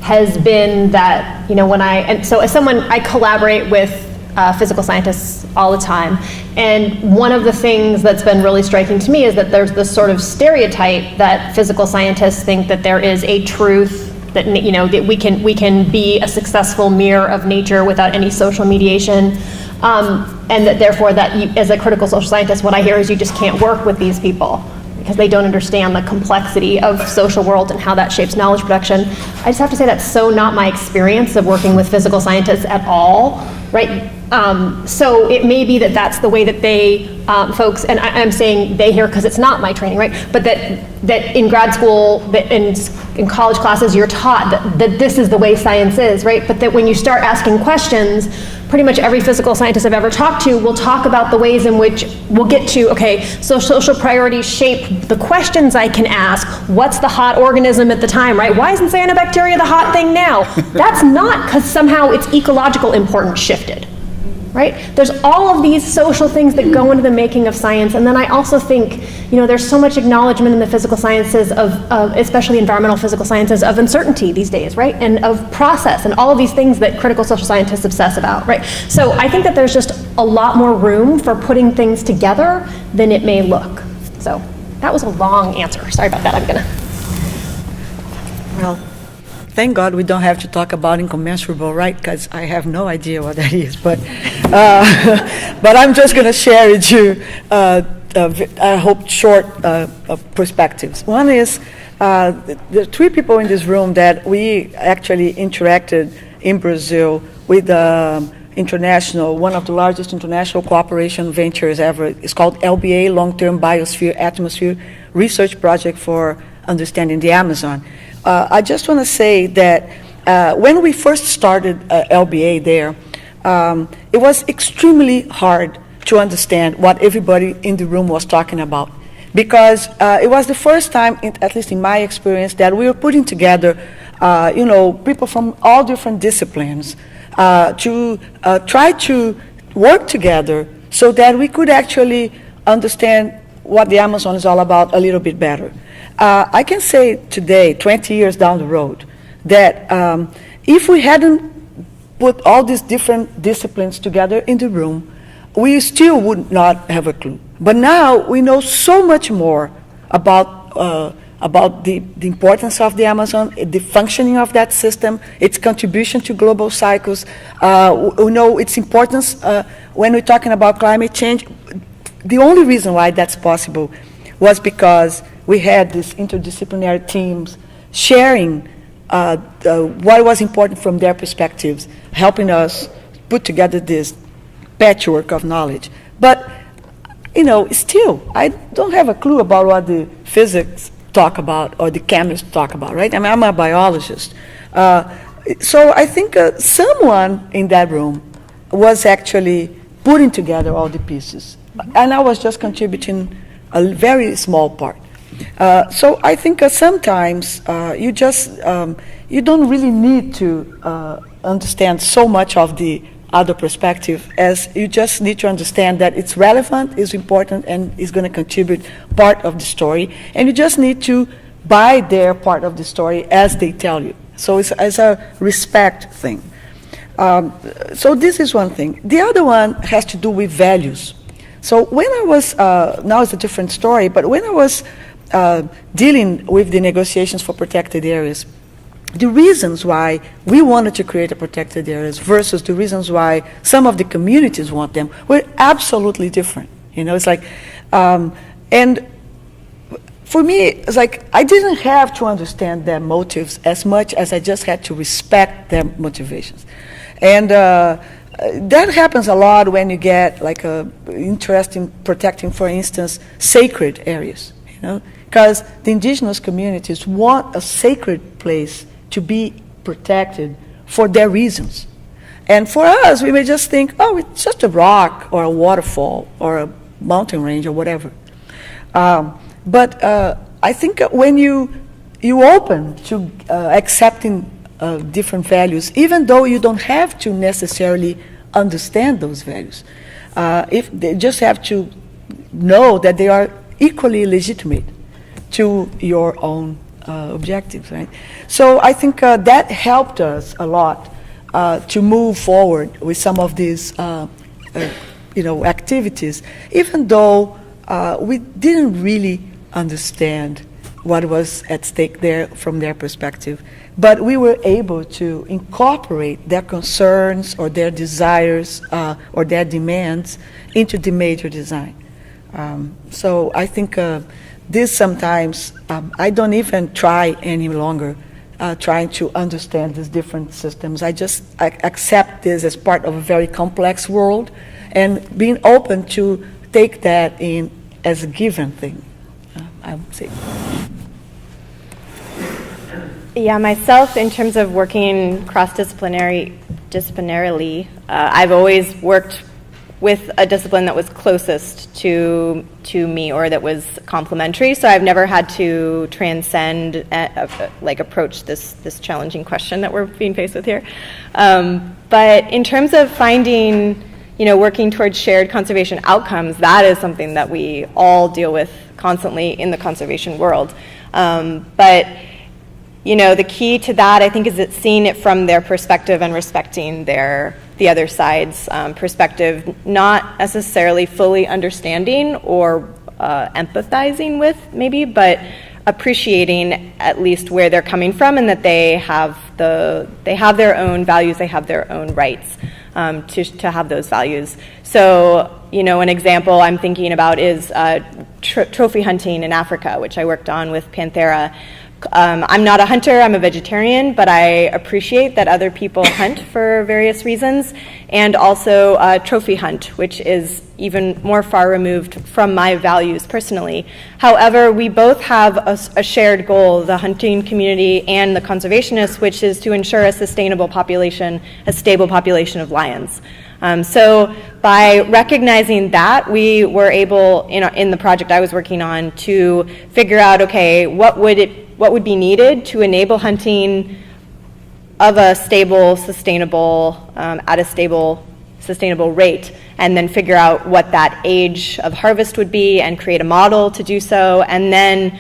has been that as someone, I collaborate with physical scientists all the time, and one of the things that's been really striking to me is that there's this sort of stereotype that physical scientists think that there is a truth that that we can be a successful mirror of nature without any social mediation. And that therefore, as a critical social scientist, what I hear is you just can't work with these people because they don't understand the complexity of social world and how that shapes knowledge production. I just have to say that's so not my experience of working with physical scientists at all, right? So it may be that that's the way that they, folks, and I'm saying they here because it's not my training, right? But that in grad school, that in college classes, you're taught that this is the way science is, right? But that when you start asking questions, pretty much every physical scientist I've ever talked to will talk about the ways in which we'll get to, okay, so social priorities shape the questions I can ask. What's the hot organism at the time, right? Why isn't cyanobacteria the hot thing now? That's not because somehow its ecological importance shifted. Right? There's all of these social things that go into the making of science, and then I also think, there's so much acknowledgement in the physical sciences of especially environmental physical sciences, of uncertainty these days, right? And of process, and all of these things that critical social scientists obsess about, right? So I think that there's just a lot more room for putting things together than it may look. So that was a long answer. Sorry about that. Well, thank God we don't have to talk about incommensurable, right? Because I have no idea what that is. But I'm just going to share with you, I hope, short perspectives. One is the three people in this room that we actually interacted in Brazil with one of the largest international cooperation ventures ever. It's called LBA, Long-Term Biosphere Atmosphere Research Project for Understanding the Amazon. I just want to say that when we first started LBA there, it was extremely hard to understand what everybody in the room was talking about, because it was the first time, at least in my experience, that we were putting together, people from all different disciplines to try to work together so that we could actually understand what the Amazon is all about a little bit better. I can say today, 20 years down the road, that if we hadn't put all these different disciplines together in the room, we still would not have a clue. But now we know so much more about the importance of the Amazon, the functioning of that system, its contribution to global cycles. We know its importance when we're talking about climate change. The only reason why that's possible was because we had these interdisciplinary teams sharing what was important from their perspectives, helping us put together this patchwork of knowledge. But, still, I don't have a clue about what the physics talk about or the chemists talk about, right? I mean, I'm a biologist. So I think someone in that room was actually putting together all the pieces. And I was just contributing a very small part. So I think sometimes you don't really need to understand so much of the other perspective, as you just need to understand that it's relevant, it's important, and is going to contribute part of the story. And you just need to buy their part of the story as they tell you. So it's as a respect thing. So this is one thing. The other one has to do with values. So when I was, now it's a different story, but when I was dealing with the negotiations for protected areas, the reasons why we wanted to create a protected areas versus the reasons why some of the communities want them were absolutely different. It's like, and for me, it's like I didn't have to understand their motives as much as I just had to respect their motivations. And that happens a lot when you get like a interest in protecting, for instance, sacred areas, because the indigenous communities want a sacred place to be protected for their reasons. And for us, we may just think, oh, it's just a rock or a waterfall or a mountain range or whatever. But I think when you you open to accepting different values, even though you don't have to necessarily understand those values. If they just have to know that they are equally legitimate to your own objectives, right? So I think that helped us a lot to move forward with some of these, activities, even though we didn't really understand what was at stake there from their perspective. But we were able to incorporate their concerns or their desires or their demands into the major design. So I think this sometimes, I don't even try any longer trying to understand these different systems. I accept this as part of a very complex world and being open to take that in as a given thing, I would say. Yeah, myself, in terms of working disciplinarily, I've always worked with a discipline that was closest to me or that was complementary. So I've never had to transcend, approach this challenging question that we're being faced with here. But in terms of finding, working towards shared conservation outcomes, that is something that we all deal with constantly in the conservation world. But the key to that, I think, is seeing it from their perspective and respecting the other side's perspective, not necessarily fully understanding or empathizing with, maybe, but appreciating at least where they're coming from and that they have their own values, they have their own rights to have those values. So, an example I'm thinking about is trophy hunting in Africa, which I worked on with Panthera. I'm not a hunter, I'm a vegetarian, but I appreciate that other people hunt for various reasons, and also trophy hunt, which is even more far removed from my values personally. However, we both have a shared goal, the hunting community and the conservationists, which is to ensure a stable population of lions. So by recognizing that, we were able, in the project I was working on, to figure out, okay, what would be needed to enable hunting of a stable, sustainable, at a stable, sustainable rate, and then figure out what that age of harvest would be and create a model to do so, and then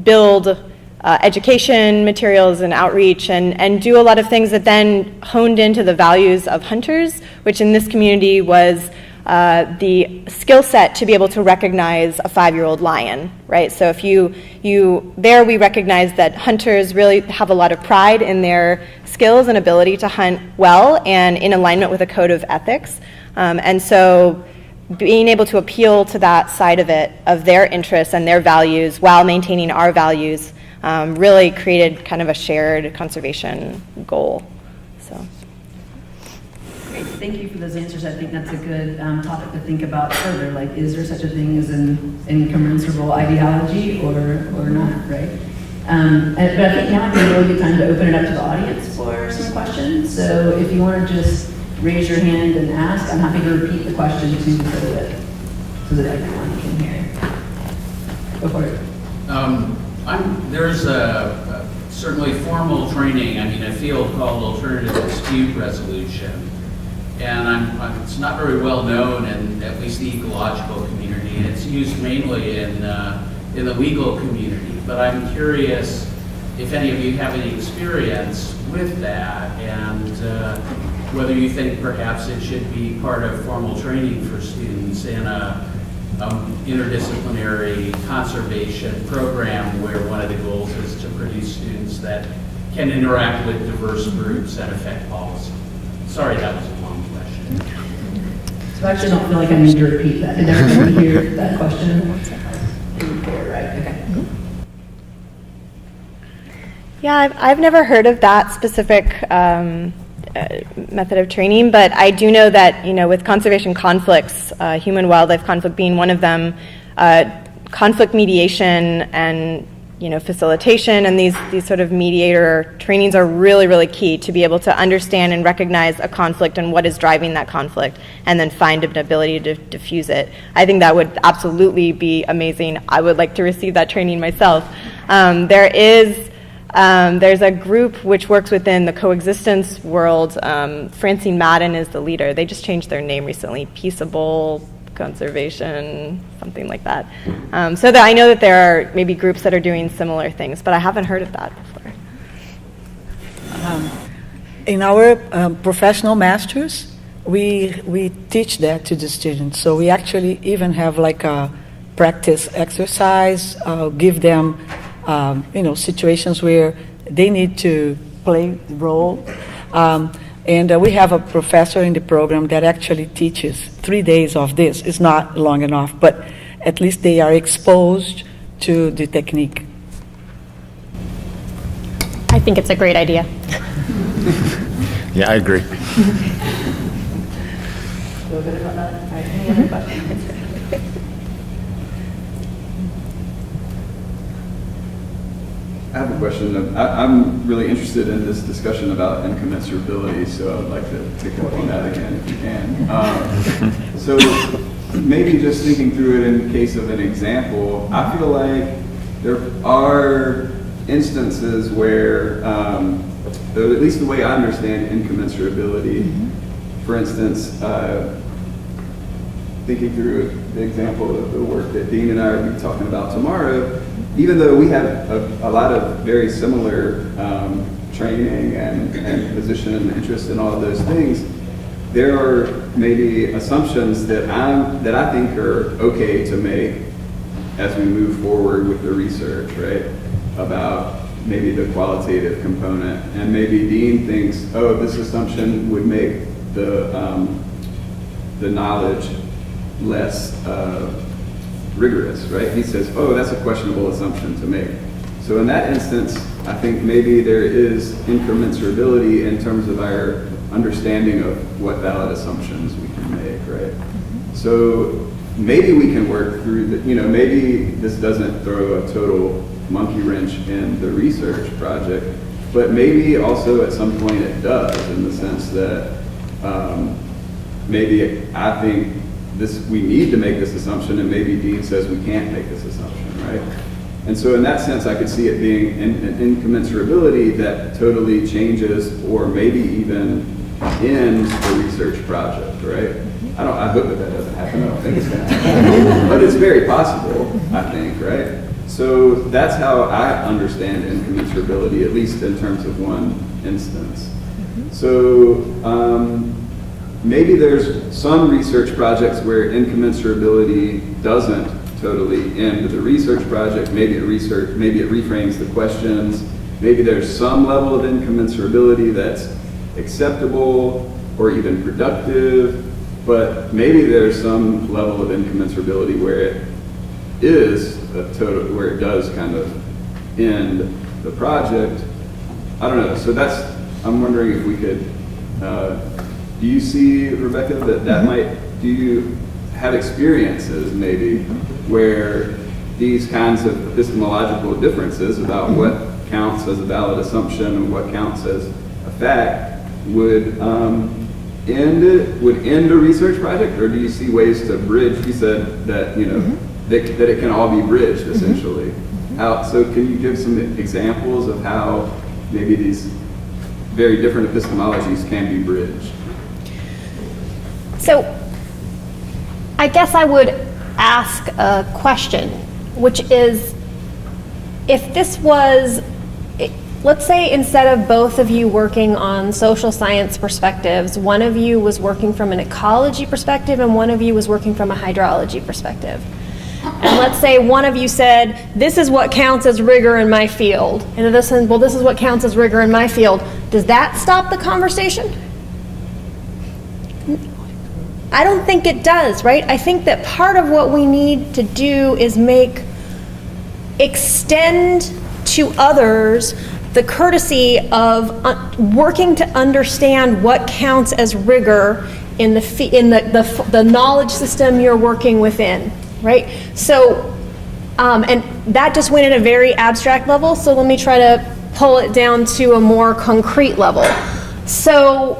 build education materials and outreach and do a lot of things that then honed into the values of hunters, which in this community was the skill set to be able to recognize a 5-year-old lion, right? So if there we recognize that hunters really have a lot of pride in their skills and ability to hunt well and in alignment with a code of ethics. And so being able to appeal to that side of it, of their interests and their values while maintaining our values, really created kind of a shared conservation goal. So. Great, thank you for those answers. I think that's a good topic to think about further. Like, is there such a thing as an incommensurable ideology or not, right? But I think now would be a really good time to open it up to the audience for some questions. So if you want to just raise your hand and ask, I'm happy to repeat the question too so that everyone can hear. Go for it. There's certainly formal training, a field called alternative dispute resolution, and it's not very well known in at least the ecological community, and it's used mainly in the legal community. But I'm curious if any of you have any experience with that, and whether you think perhaps it should be part of formal training for students in a interdisciplinary conservation program where one of the goals is to produce students that can interact with diverse groups and affect policy. Sorry, that was a long question. So I actually don't feel like I need to repeat that. Did everyone hear that question? Right, okay. Yeah, I've never heard of that specific method of training, but I do know that, with conservation conflicts, human-wildlife conflict being one of them, conflict mediation and facilitation and these sort of mediator trainings are really, really key to be able to understand and recognize a conflict and what is driving that conflict, and then find an ability to diffuse it. I think that would absolutely be amazing. I would like to receive that training myself. There's a group which works within the coexistence world. Francine Madden is the leader. They just changed their name recently, Peaceable Conservation, something like that. So that I know that there are maybe groups that are doing similar things, but I haven't heard of that before. In our professional masters, we teach that to the students. So we actually even have like a practice exercise, give them situations where they need to play the role. And we have a professor in the program that actually teaches 3 days of this. It's not long enough, but at least they are exposed to the technique. I think it's a great idea. Yeah, I agree. Feel good about that? All right, any other questions? I have a question. I'm really interested in this discussion about incommensurability, so I'd like to pick up on that again if you can. So maybe just thinking through it in the case of an example, I feel like there are instances where, at least the way I understand incommensurability, for instance, thinking through the example of the work that Dean and I will be talking about tomorrow, even though we have a lot of very similar training and position and interest in all of those things, there are maybe assumptions that I think are okay to make as we move forward with the research, right? About maybe the qualitative component, and maybe Dean thinks, oh, this assumption would make the knowledge less rigorous, right? He says, oh, that's a questionable assumption to make. So in that instance, I think maybe there is incommensurability in terms of our understanding of what valid assumptions we can make, right? So maybe we can work through maybe this doesn't throw a total monkey wrench in the research project, but maybe also at some point it does, in the sense that maybe I think we need to make this assumption, and maybe Dean says we can't make this assumption, right? And so in that sense, I could see it being an incommensurability that totally changes or maybe even ends the research project, right? I hope that doesn't happen. I don't think it's going to happen. But it's very possible, I think, right? So that's how I understand incommensurability, at least in terms of one instance. So maybe there's some research projects where incommensurability doesn't totally end the research project. Maybe it reframes the questions. Maybe there's some level of incommensurability that's acceptable or even productive, but maybe there's some level of incommensurability where it is where it does kind of end the project. I don't know. So I'm wondering if we could. Do you see, Rebecca, do you have experiences maybe where these kinds of epistemological differences about what counts as a valid assumption and what counts as a fact would end a research project, or do you see ways to bridge? You said that that it can all be bridged essentially. So can you give some examples of how maybe these very different epistemologies can be bridged? So I guess I would ask a question, which is, if this was, let's say instead of both of you working on social science perspectives, one of you was working from an ecology perspective and one of you was working from a hydrology perspective. And let's say one of you said, this is what counts as rigor in my field. And this is what counts as rigor in my field. Does that stop the conversation? I don't think it does, right? I think that part of what we need to do is extend to others the courtesy of working to understand what counts as rigor in the knowledge system you're working within, right? So And that just went at a very abstract level, so let me try to pull it down to a more concrete level. So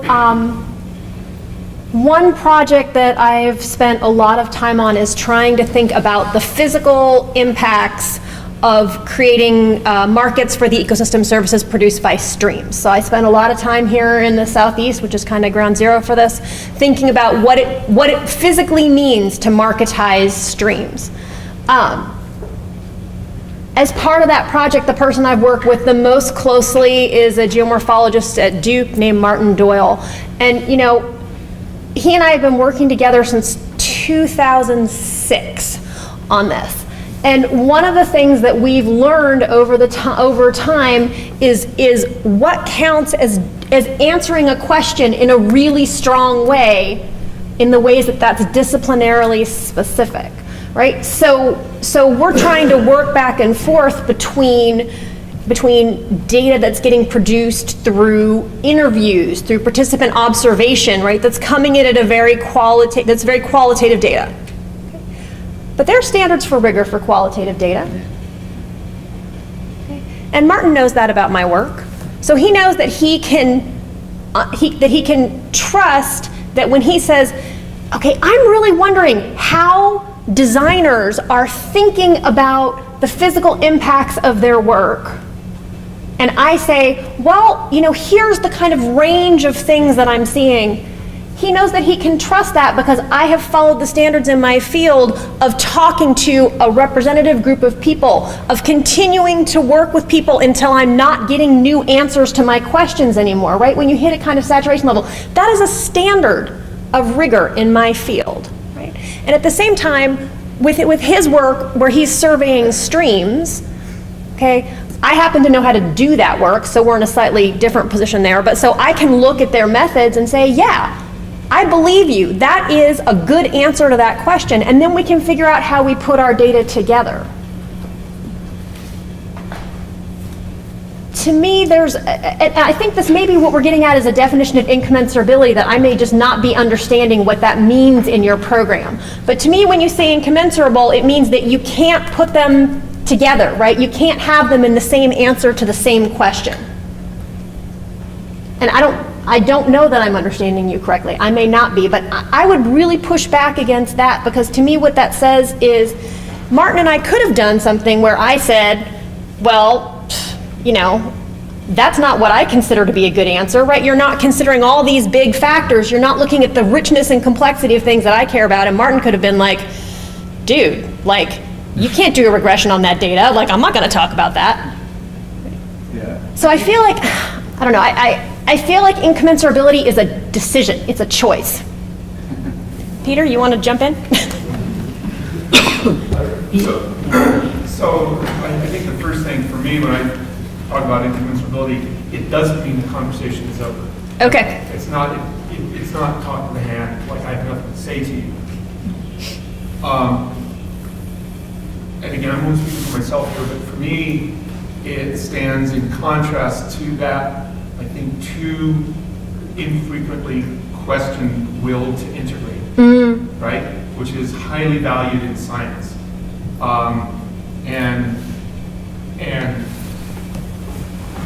one project that I've spent a lot of time on is trying to think about the physical impacts of creating markets for the ecosystem services produced by streams. So I spent a lot of time here in the Southeast, which is kind of ground zero for this, thinking about what it physically means to marketize streams. As part of that project, the person I've worked with the most closely is a geomorphologist at Duke named Martin Doyle. And you know, he and I have been working together since 2006 on this. And one of the things that we've learned over time is what counts as answering a question in a really strong way, in the ways that that's disciplinarily specific, right? So we're trying to work back and forth between data that's getting produced through interviews, through participant observation, right? That's coming in at a very qualitative data. But there are standards for rigor for qualitative data. Okay. And Martin knows that about my work. So he knows that he can trust that when he says, okay, I'm really wondering how designers are thinking about the physical impacts of their work. And I say, well, you know, here's the kind of range of things that I'm seeing. He knows that he can trust that because I have followed the standards in my field of talking to a representative group of people, of continuing to work with people until I'm not getting new answers to my questions anymore, right? When you hit a kind of saturation level, that is a standard of rigor in my field, right? And at the same time, with his work where he's surveying streams, okay, I happen to know how to do that work, so we're in a slightly different position there, but so I can look at their methods and say, yeah, I believe you. That is a good answer to that question, and then we can figure out how we put our data together. To me, I think this may be what we're getting at is a definition of incommensurability that I may just not be understanding what that means in your program. But to me, when you say incommensurable, it means that you can't put them together, right? You can't have them in the same answer to the same question. And I don't know that I'm understanding you correctly. I may not be, but I would really push back against that, because to me what that says is Martin and I could have done something where I said, well, you know, that's not what I consider to be a good answer, right? You're not considering all these big factors. You're not looking at the richness and complexity of things that I care about. And Martin could have been like, dude, like, you can't do a regression on that data. Like, I'm not going to talk about that. Yeah. So I feel like, I don't know, I feel like incommensurability is a decision. It's a choice. Peter, you want to jump in? So I think the first thing for me when I talk about incommensurability, it doesn't mean the conversation is over. Okay. It's not talk to the hand, like I have nothing to say to you. And again, I'm only speaking for myself here, but for me, it stands in contrast to that, I think, too infrequently questioned will to integrate, right? Which is highly valued in science. And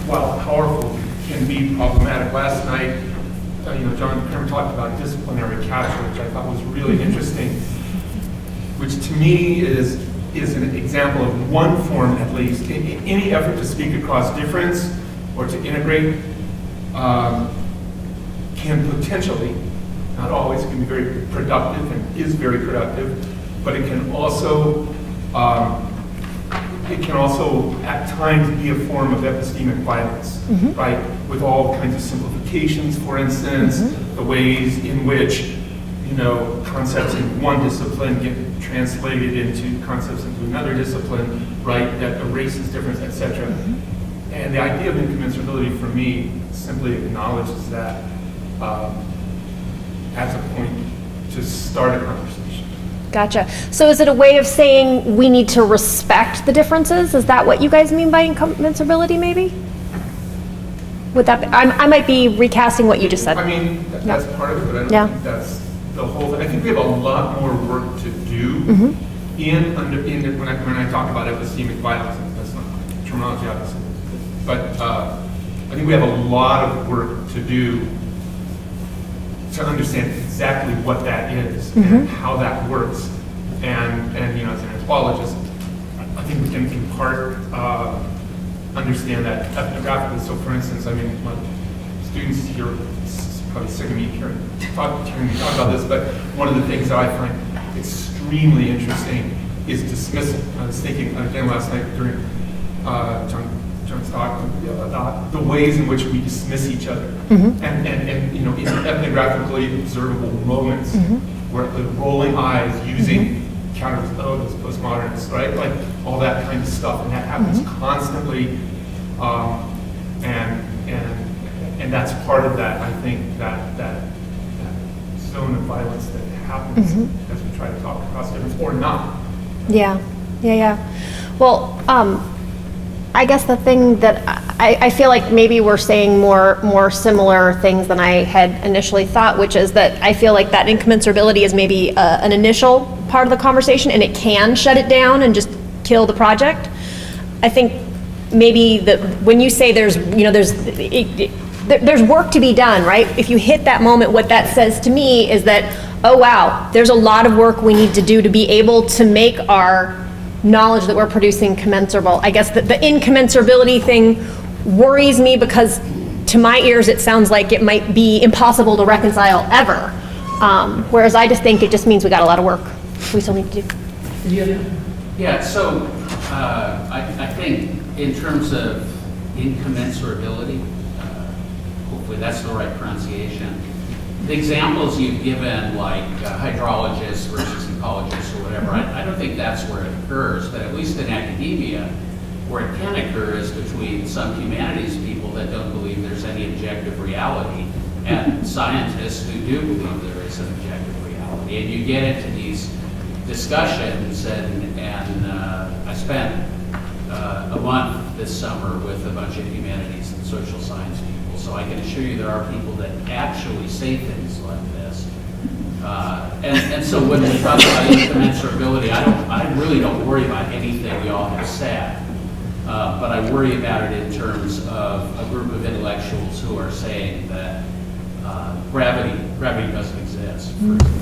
while powerful, can be problematic. Last night, John Kramer talked about disciplinary capture, which I thought was really interesting, which to me is an example of one form, at least, any effort to speak across difference or to integrate can potentially, not always, it can be very productive and is very productive, but it can also at times be a form of epistemic violence, right? With all kinds of simplifications, for instance, the ways in which, concepts in one discipline get translated into concepts into another discipline, right? That erases difference, etc. And the idea of incommensurability for me simply acknowledges that as a point to start a conversation. Gotcha. So is it a way of saying we need to respect the differences? Is that what you guys mean by incommensurability, maybe? Would that be, I might be recasting what you just said. I mean, that's part of it, but I don't think that's the whole thing. I think we have a lot more work to do when I talk about epistemic violence, that's not terminology, obviously, but I think we have a lot of work to do to understand exactly what that is and how that works. And you know, as an anthropologist, I think we can in part understand that ethnographically. So, for instance, I mean, my students here are probably sick of me hearing me talk about this, but one of the things that I find extremely interesting is dismissal. I was thinking again last night during John's talk about the ways in which we dismiss each other, and you know, in ethnographically observable moments where the rolling eyes using counters, oh, those postmodernists, right? Like all that kind of stuff, and that happens constantly, and that's part of that. I think that zone of violence that happens as we try to talk across difference, or not. Yeah. Well, I guess the thing that I feel like maybe we're saying more similar things than I had initially thought, which is that I feel like that incommensurability is maybe an initial part of the conversation, and it can shut it down and just kill the project. I think maybe that when you say there's work to be done, right? If you hit that moment, what that says to me is that, oh wow, there's a lot of work we need to do to be able to make our knowledge that we're producing commensurable. I guess that the incommensurability thing worries me because to my ears it sounds like it might be impossible to reconcile ever. Whereas I just think it just means we got a lot of work we still need to do. Did you have Yeah, so I think in terms of incommensurability, hopefully that's the right pronunciation, the examples you've given, like hydrologists versus ecologists or whatever, I don't think that's where it occurs, but at least in academia, where it can occur is between some humanities people that don't believe there's any objective reality and scientists who do believe there is an objective reality. And you get into these discussions, and I spent a month this summer with a bunch of humanities and social science people, so I can assure you there are people that actually say things like this. And so when we talk about incommensurability, I really don't worry about anything we all have said, but I worry about it in terms of a group of intellectuals who are saying that gravity doesn't exist, for example.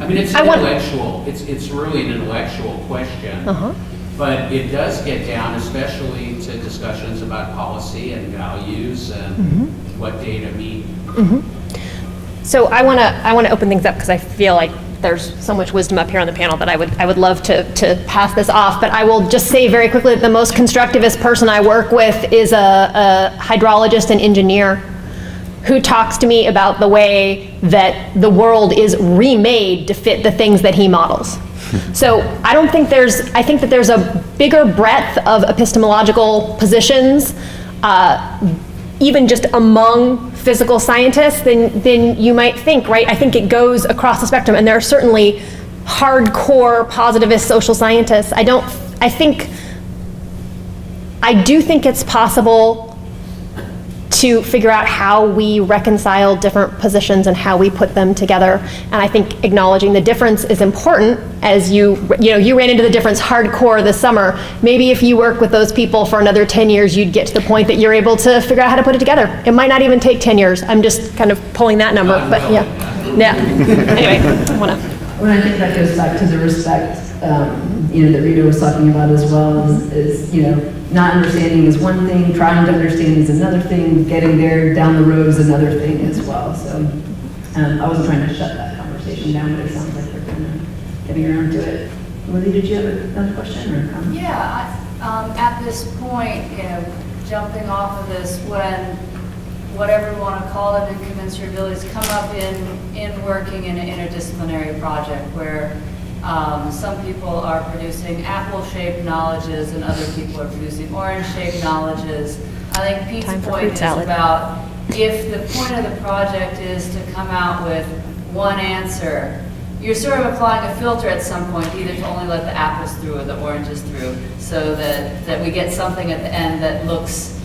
I mean, it's intellectual. It's really an intellectual question, but it does get down, especially to discussions about policy and values and what data mean. So I want to open things up because I feel like there's so much wisdom up here on the panel that I would love to pass this off. But I will just say very quickly that the most constructivist person I work with is a hydrologist and engineer who talks to me about the way that the world is remade to fit the things that he models. So I think that there's a bigger breadth of epistemological positions, even just among physical scientists than you might think, right? I think it goes across the spectrum, and there are certainly hardcore positivist social scientists. I do think it's possible to figure out how we reconcile different positions and how we put them together. And I think acknowledging the difference is important. As you ran into the difference hardcore this summer. Maybe if you work with those people for another 10 years, you'd get to the point that you're able to figure out how to put it together. It might not even take 10 years. I'm just kind of pulling that number, but yeah. Anyway, Well, I think that goes back to the respect, that Rita was talking about as well, is not understanding is one thing, trying to understand is another thing, getting there down the road is another thing as well. So I wasn't trying to shut that conversation down, but it sounds like we're kind of getting around to it. Lily, did you have another question or comment? Yeah, at this point, jumping off of this, when whatever you want to call it, incommensurability has come up in working in an interdisciplinary project where some people are producing apple-shaped knowledges and other people are producing orange-shaped knowledges. I think Pete's point is about if the point of the project is to come out with one answer, you're sort of applying a filter at some point, either to only let the apples through or the oranges through, so that we get something at the end that looks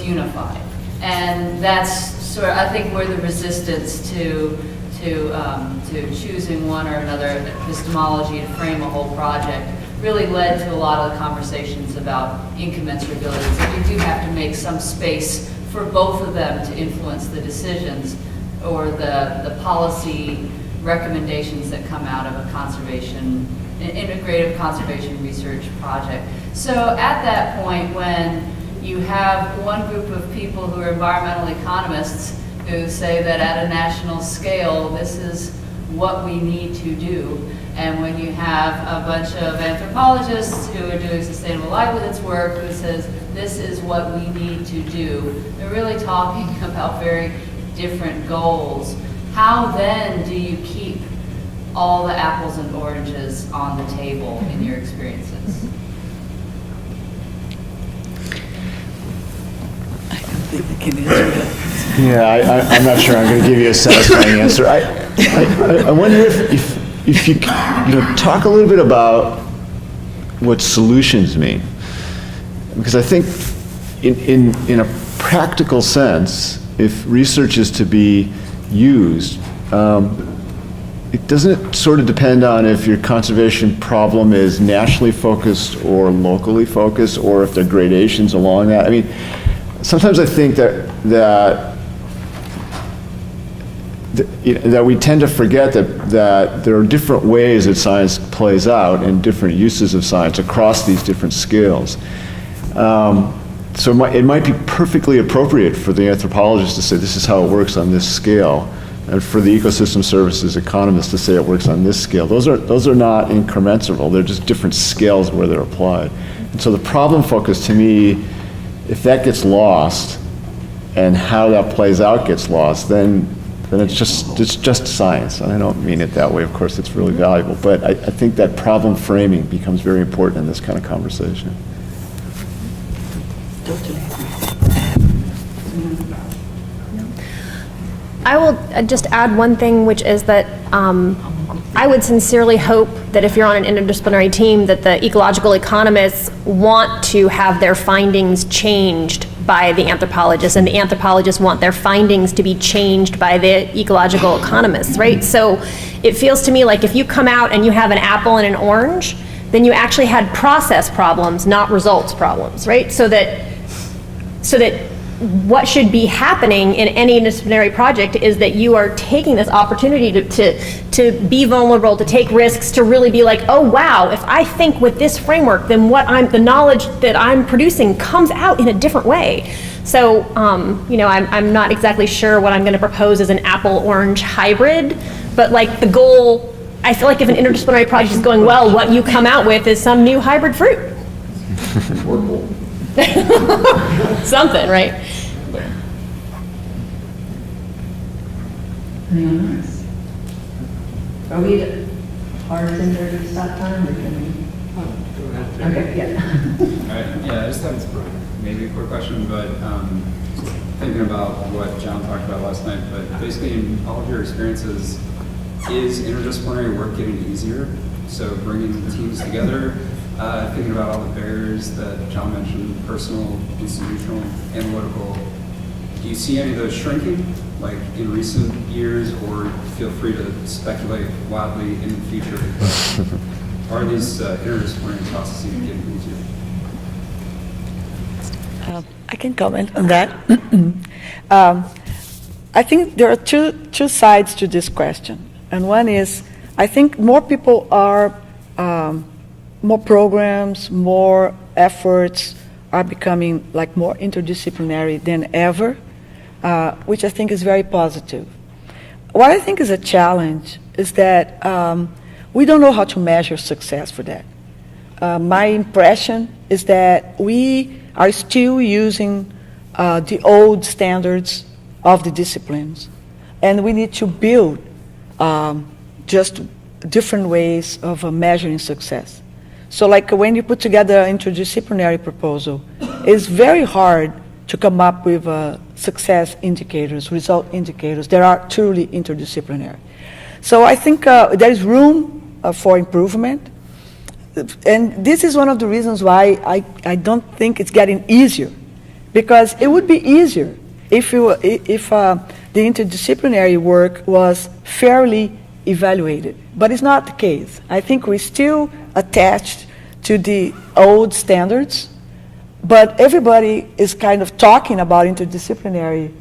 unified. And that's sort of, I think, where the resistance to to choosing one or another epistemology to frame a whole project really led to a lot of the conversations about incommensurability. So we do have to make some space for both of them to influence the decisions or the policy recommendations that come out of a conservation, an integrative conservation research project. So at that point, when you have one group of people who are environmental economists who say that at a national scale, this is what we need to do, and when you have a bunch of anthropologists who are doing sustainable livelihoods work who says this is what we need to do, they're really talking about very different goals. How then do you keep all the apples and oranges on the table in your experiences? Yeah, I'm not sure I'm going to give you a satisfying answer. I wonder if you talk a little bit about what solutions mean, because I think in a practical sense, if research is to be used, it doesn't sort of depend on if your conservation problem is nationally focused or locally focused, or if there are gradations along that. I mean, sometimes I think that we tend to forget that there are different ways that science plays out and different uses of science across these different scales. So it might be perfectly appropriate for the anthropologist to say this is how it works on this scale, and for the ecosystem services economist to say it works on this scale. Those are not incommensurable. They're just different scales where they're applied. And so the problem focus, to me, if that gets lost and how that plays out gets lost, then it's just science. And I don't mean it that way. Of course, it's really valuable, but I think that problem framing becomes very important in this kind of conversation. I will just add one thing, which is that I would sincerely hope that if you're on an interdisciplinary team, that the ecological economists want to have their findings changed by the anthropologists, and the anthropologists want their findings to be changed by the ecological economists, right? So it feels to me like if you come out and you have an apple and an orange, then you actually had process problems, not results problems, right? So that what should be happening in any interdisciplinary project is that you are taking this opportunity to be vulnerable, to take risks, to really be like, oh wow, if I think with this framework, then the knowledge that I'm producing comes out in a different way. So, I'm not exactly sure what I'm going to propose as an apple-orange hybrid, but like the goal, I feel like if an interdisciplinary project is going well, what you come out with is some new hybrid fruit. Something, right? Anyone else? Are we hard and dirty stop time, or can we? Okay, yeah. All right, yeah, I just have maybe a quick question, but thinking about what John talked about last night, but basically in all of your experiences, is interdisciplinary work getting easier? So bringing teams together, thinking about all the barriers that John mentioned, personal, institutional, analytical, do you see any of those shrinking, like in recent years, or feel free to speculate wildly in the future? Are these interdisciplinary processes getting easier? I can comment on that. I think there are two sides to this question. And one is, I think more people are, more programs, more efforts are becoming like more interdisciplinary than ever, which I think is very positive. What I think is a challenge is that we don't know how to measure success for that. My impression is that we are still using the old standards of the disciplines, and we need to build just different ways of measuring success. So like when you put together an interdisciplinary proposal, it's very hard to come up with success indicators, result indicators that are truly interdisciplinary. So I think there is room for improvement. And this is one of the reasons why I don't think it's getting easier, because it would be easier if the the interdisciplinary work was fairly evaluated, but it's not the case. I think we're still attached to the old standards, but everybody is kind of talking about interdisciplinary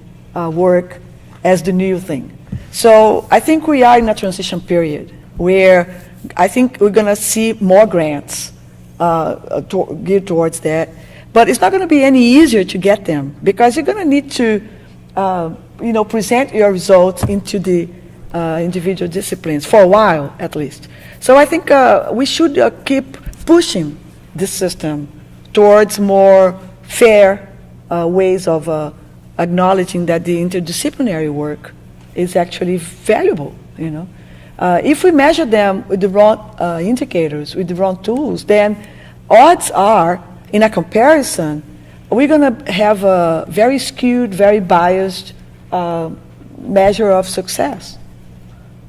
work as the new thing. So I think we are in a transition period where I think we're going to see more grants geared towards that, but it's not going to be any easier to get them because you're going to need to present your results into the individual disciplines for a while at least. So I think we should keep pushing this system towards more fair ways of acknowledging that the interdisciplinary work is actually valuable, If we measure them with the wrong indicators, with the wrong tools, then odds are, in a comparison, we're going to have a very skewed, very biased measure of success.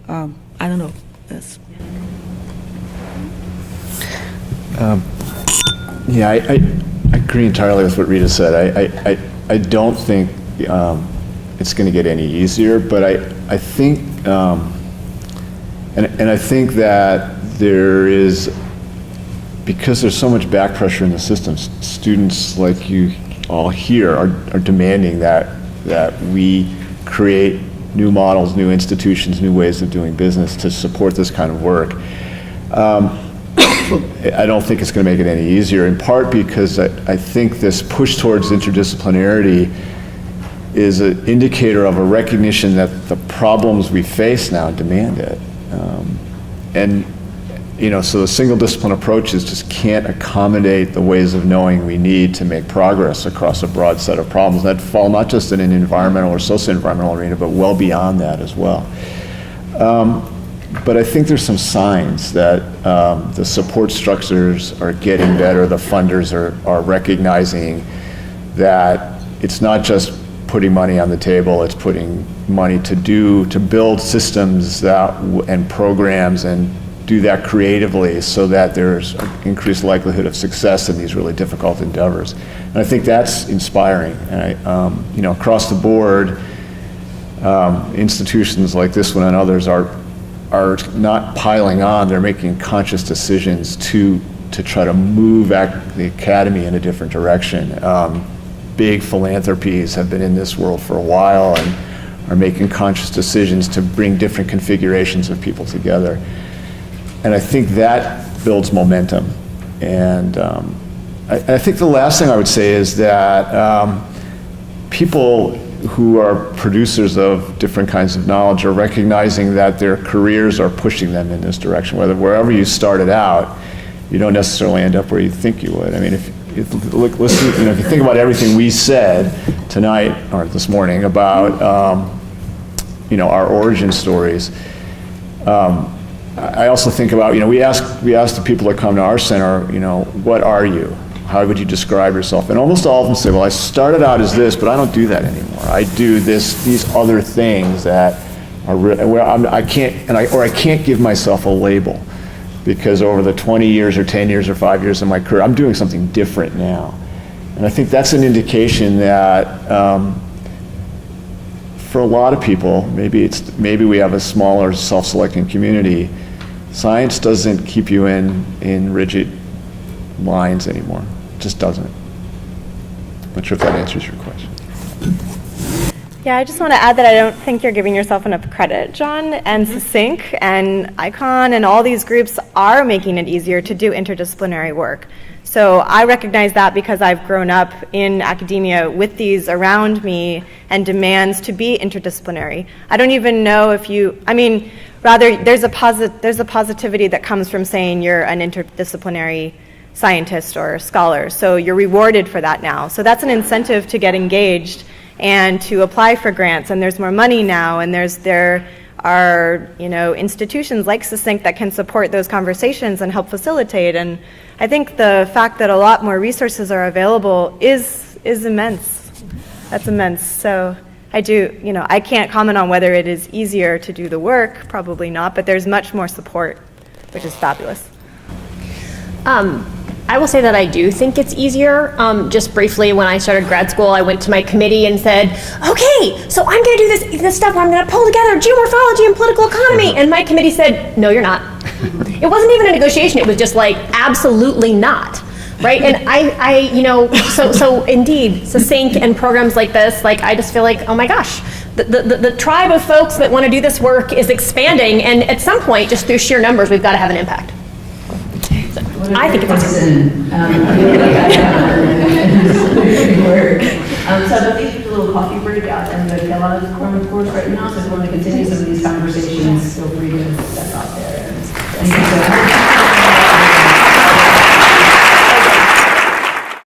I don't know. That's... Yeah, I agree entirely with what Rita said. I don't think it's going to get any easier, but I think, and I think that there is, because there's so much back pressure in the system, students like you all here are demanding that we create new models, new institutions, new ways of doing business to support this kind of work. I don't think it's going to make it any easier, in part because I think this push towards interdisciplinarity is an indicator of a recognition that the problems we face now demand it. So the single discipline approaches just can't accommodate the ways of knowing we need to make progress across a broad set of problems that fall not just in an environmental or socio-environmental arena, but well beyond that as well. But I think there's some signs that the support structures are getting better, the funders are recognizing that it's not just putting money on the table, it's putting money to build systems and programs and do that creatively so that there's increased likelihood of success in these really difficult endeavors. And I think that's inspiring. And across the board, institutions like this one and others are not piling on, they're making conscious decisions to try to move the academy in a different direction. Big philanthropies have been in this world for a while and are making conscious decisions to bring different configurations of people together. And I think that builds momentum. And I think the last thing I would say is that people who are producers of different kinds of knowledge are recognizing that their careers are pushing them in this direction. Wherever you started out, you don't necessarily end up where you think you would. I mean, if you think about everything we said tonight or this morning about our origin stories. I also think about, we ask the people that come to our center, what are you? How would you describe yourself? And almost all of them say, well, I started out as this, but I don't do that anymore. I do these other things that are where I can't give myself a label because over the 20 years or 10 years or 5 years of my career, I'm doing something different now. And I think that's an indication that for a lot of people, maybe we have a smaller self-selecting community, science doesn't keep you in rigid lines anymore. It just doesn't. Not sure if that answers your question. Yeah, I just want to add that I don't think you're giving yourself enough credit, John, and Sync and ICON and all these groups are making it easier to do interdisciplinary work. So I recognize that because I've grown up in academia with these around me and demands to be interdisciplinary. I don't even know if rather there's a positivity that comes from saying you're an interdisciplinary scientist or scholar, so you're rewarded for that now. So that's an incentive to get engaged and to apply for grants, and there's more money now, and there are institutions like Succinct that can support those conversations and help facilitate. And I think the fact that a lot more resources are available is immense. That's immense. So I can't comment on whether it is easier to do the work, probably not, but there's much more support, which is fabulous. I will say that I do think it's easier. Just briefly, when I started grad school, I went to my committee and said, okay, so I'm going to do this stuff where I'm going to pull together geomorphology and political economy. And my committee said, no, you're not. It wasn't even a negotiation. It was just like, absolutely not. Right? And I so indeed, succinct and programs like this, like, I just feel like, oh my gosh, the tribe of folks that want to do this work is expanding. And at some point, just through sheer numbers, we've got to have an impact. I think it's awesome. So I believe there's a little coffee break out in the Kellogg course right now, so if you want to continue some of these conversations, feel free to step out there. Thank you so much.